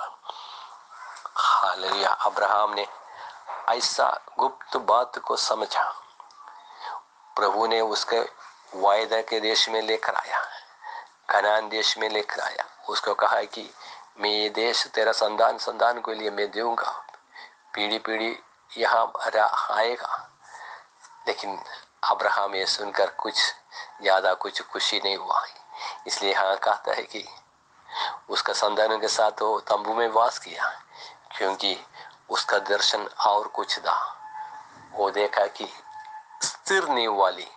हालेलुया। अब्राहम ने ऐसा गुप्त बात को समझा, प्रभु ने उसके वायदा के देश में लेकर आया, कनान देश में लेकर आया। उसको कहा है कि मैं ये देश तेरा संतान संतान के लिए मैं दूंगा, पीढ़ी पीढ़ी यहाँ आएगा। लेकिन अब्राहम ये सुनकर कुछ ज्यादा कुछ खुशी नहीं हुआ, इसलिए यहाँ कहता है कि उसका संतानों के साथ वो तंबू में वास किया, क्योंकि उसका दर्शन और कुछ था। वो देखा कि स्थिर नींव वाली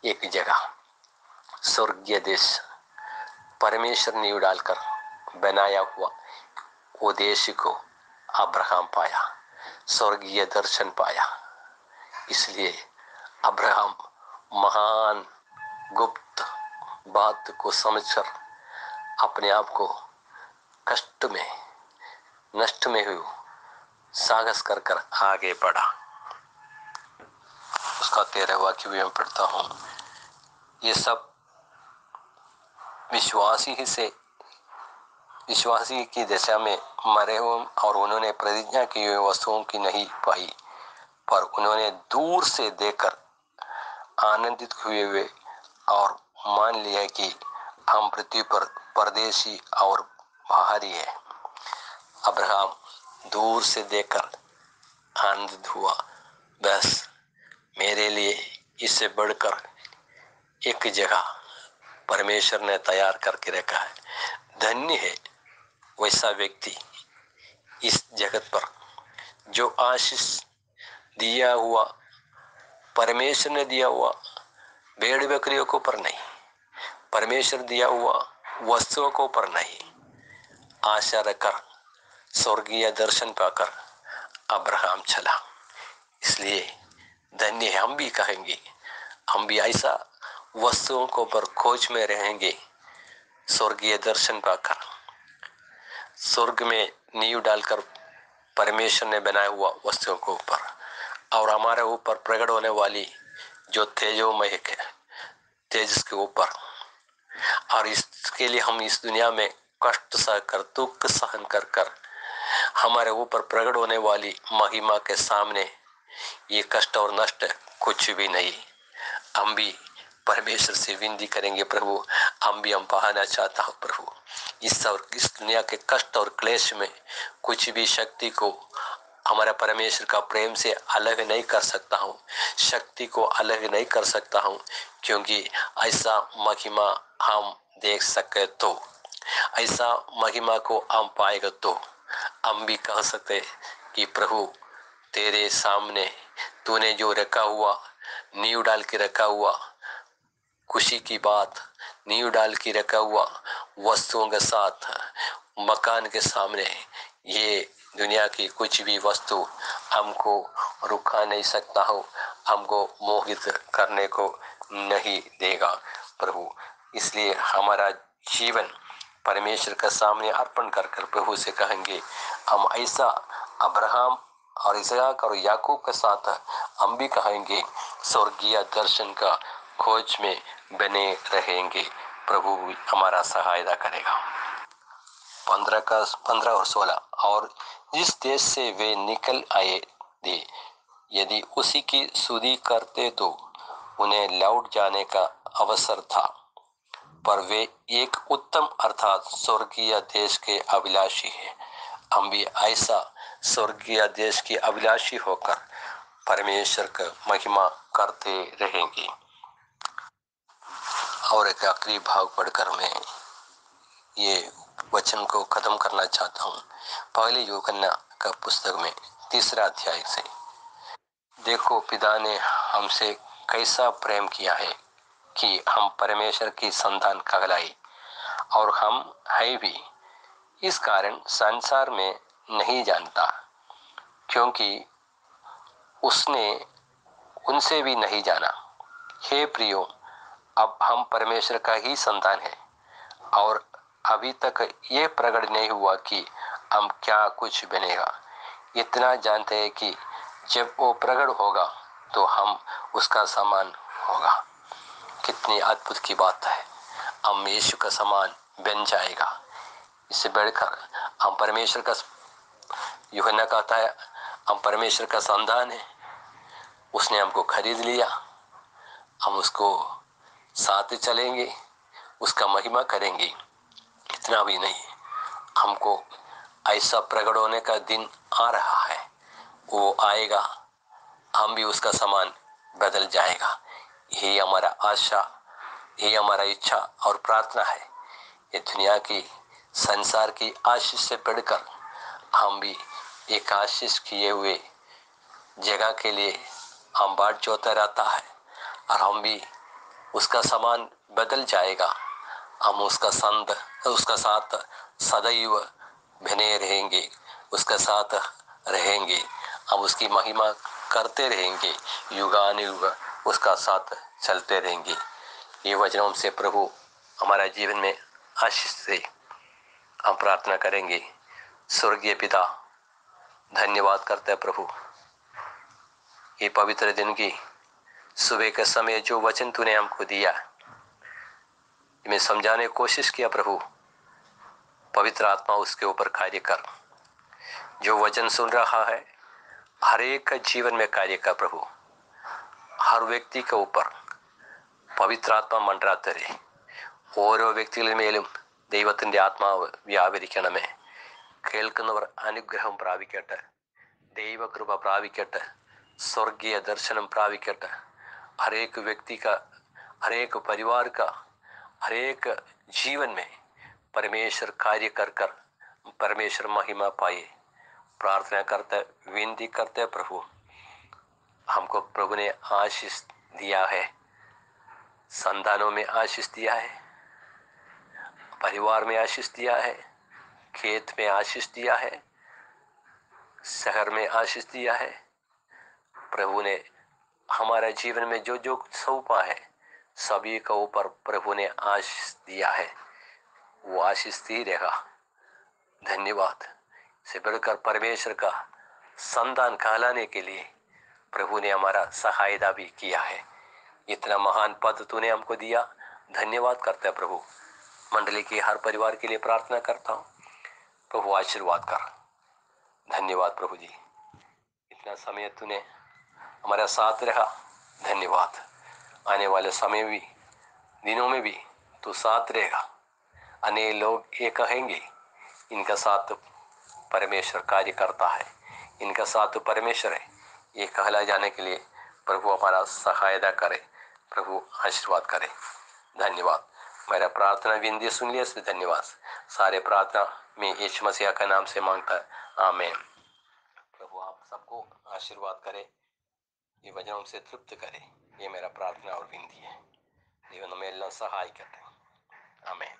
एक जगह, स्वर्गीय देश, परमेश्वर नींव डालकर बनाया हुआ वो देश को अब्राहम पाया, स्वर्गीय दर्शन पाया। इसलिए अब्राहम महान गुप्त बात को समझकर अपने आप को कष्ट में, नष्ट में हुए साहस कर कर आगे बढ़ा। उसका 13वां वाक्य भी मैं पढ़ता हूं, ये सब विश्वासी की दशा में मरे हुए और उन्होंने प्रतिज्ञा की हुई वस्तुओं की नहीं पाई, पर उन्होंने दूर से देखकर आनंदित हुए और मान लिया कि हम पृथ्वी पर परदेशी और बाहरी है। अब्राहम दूर से देखकर आनंदित हुआ, बस मेरे लिए इससे बढ़कर एक जगह परमेश्वर ने तैयार करके रखा है। धन्य है वैसा व्यक्ति इस जगत पर जो आशीष दिया हुआ, परमेश्वर ने दिया हुआ भेड़ बकरियों को पर नहीं, परमेश्वर दिया हुआ वस्तुओं को पर नहीं, आशा रखकर स्वर्गीय दर्शन पाकर अब्राहम चला। इसलिए धन्य हम भी कहेंगे, हम भी ऐसा वस्तुओं को पर खोज में रहेंगे, स्वर्गीय दर्शन पाकर, स्वर्ग में नींव डालकर परमेश्वर ने बनाया हुआ वस्तुओं को ऊपर और हमारे ऊपर प्रकट होने वाली जो तेजोमय है, तेजस के ऊपर, और इसके लिए हम इस दुनिया में कष्ट सहकर, दुख सहन कर कर हमारे ऊपर प्रकट होने वाली महिमा के सामने ये कष्ट और नष्ट कुछ भी नहीं। हम भी परमेश्वर से विनती करेंगे, प्रभु हम पाना चाहता हूँ प्रभु, इस दुनिया के कष्ट और क्लेश में कुछ भी शक्ति को हमारा परमेश्वर का प्रेम से अलग नहीं कर सकता हूँ, शक्ति को अलग नहीं कर सकता हूँ, क्योंकि ऐसा महिमा हम देख सके तो, ऐसा महिमा को हम पाएगा तो हम भी कह सकते कि प्रभु तेरे सामने तूने जो रखा हुआ, नींव डाल के रखा हुआ, खुशी की बात नींव डाल के रखा हुआ वस्तुओं के साथ मकान के सामने ये दुनिया की कुछ भी वस्तु हमको रुका नहीं सकता हो, हमको मोहित करने को नहीं देगा प्रभु। इसलिए हमारा जीवन परमेश्वर के सामने अर्पण कर कर प्रभु से कहेंगे, हम ऐसा अब्राहम और इसहाक और याकूब के साथ हम भी कहेंगे स्वर्गीय दर्शन का खोज में बने रहेंगे। प्रभु हमारा सहायता करेगा। 15 और 16, और जिस देश से वे निकल आए थे यदि उसी की सुधि करते तो उन्हें लौट जाने का अवसर था, पर वे एक उत्तम अर्थात स्वर्गीय देश के अभिलाषी हैं। हम भी ऐसा स्वर्गीय देश की अभिलाषी होकर परमेश्वर का महिमा करते रहेंगे। और एक आखिरी भाग पढ़कर मैं ये वचन को खत्म करना चाहता हूँ। पहले यूहन्ना का पुस्तक में 3 अध्याय से, देखो पिता ने हमसे कैसा प्रेम किया है कि हम परमेश्वर की संतान कहलाए, और हम है भी। इस कारण संसार में नहीं जानता, क्योंकि उसने उनसे भी नहीं जाना। हे प्रियो, अब हम परमेश्वर का ही संतान है, और अभी तक ये प्रकट नहीं हुआ कि हम क्या कुछ बनेगा। इतना जानते हैं कि जब वो प्रकट होगा तो हम उसका समान होगा। कितनी अद्भुत की बात है, हम यीशु का समान बन जाएगा। इससे बढ़कर हम परमेश्वर का, यूहन्ना कहता है हम परमेश्वर का संतान है। उसने हमको खरीद लिया, हम उसको साथ चलेंगे, उसका महिमा करेंगे। इतना भी नहीं, हमको ऐसा प्रकट होने का दिन आ रहा है, वो आएगा, हम भी उसका समान बदल जाएगा। यही हमारा आशा, यही हमारा इच्छा और प्रार्थना है। ये दुनिया की, संसार की आशीष से बढ़कर हम भी एक आशीष किए हुए जगह के लिए हम बाट जोता रहता है, और हम भी उसका समान बदल जाएगा। हम उसका साथ सदैव बने रहेंगे, उसका साथ रहेंगे, हम उसकी महिमा करते रहेंगे, युगानुयुग उसका साथ चलते रहेंगे। ये वचनों से प्रभु हमारा जीवन में आशीष से हम प्रार्थना करेंगे। स्वर्गीय पिता, धन्यवाद करते हैं प्रभु, ये पवित्र दिन की सुबह के समय जो वचन तूने हमको दिया, मैं समझाने की कोशिश किया प्रभु। पवित्र आत्मा उसके ऊपर कार्य कर। जो वचन सुन रहा है हर एक का जीवन में कार्य कर प्रभु। हर व्यक्ति के ऊपर പവിത്ര ആത്മാ മണ്ഡരാത്തരെ ഓരോ വ്യക്തികളുടെ മേലും ദൈവത്തിന്റെ ആത്മാവ് വ്യാപരിക്കണമേ. കേൾക്കുന്നവർ അനുഗ്രഹം പ്രാപിക്കട്ടെ, ദൈവകൃപ പ്രാപിക്കട്ടെ, स्वर्गीय दर्शनम प्रापिकट। हर एक व्यक्ति का, हर एक परिवार का, हर एक जीवन में परमेश्वर कार्य कर कर परमेश्वर महिमा पाए। प्रार्थना करते, विनती करते प्रभु, हमको प्रभु ने आशीष दिया है, संतानों में आशीष दिया है, परिवार में आशीष दिया है, खेत में आशीष दिया है, शहर में आशीष दिया है। प्रभु ने हमारा जीवन में जो जो सौंपा है सभी के ऊपर प्रभु ने आशीष दिया है, वो आशीष ही रहेगा। धन्यवाद। से बढ़कर परमेश्वर का संतान कहलाने के लिए प्रभु ने हमारा सहायता भी किया है। इतना महान पद तूने हमको दिया, धन्यवाद करते हैं प्रभु। मंडली के हर परिवार के लिए प्रार्थना करता हूँ, प्रभु आशीर्वाद कर। धन्यवाद प्रभु जी, इतना समय तूने हमारा साथ रहा, धन्यवाद। आने वाले समय भी, दिनों में भी तू साथ रहेगा। अनेक लोग ये कहेंगे इनका साथ परमेश्वर कार्य करता है, इनका साथ परमेश्वर है, ये कहला जाने के लिए प्रभु हमारा सहायता करे, प्रभु आशीर्वाद करे। धन्यवाद। मेरा प्रार्थना विनती सुन लिया, से धन्यवाद। सारे प्रार्थना में यीशु मसीह का नाम से मांगता है, आमीन। प्रभु आप सबको आशीर्वाद करे, ये वचनों से तृप्त करे, ये मेरा प्रार्थना और विनती है। जीवन में सहाय करते, आमीन।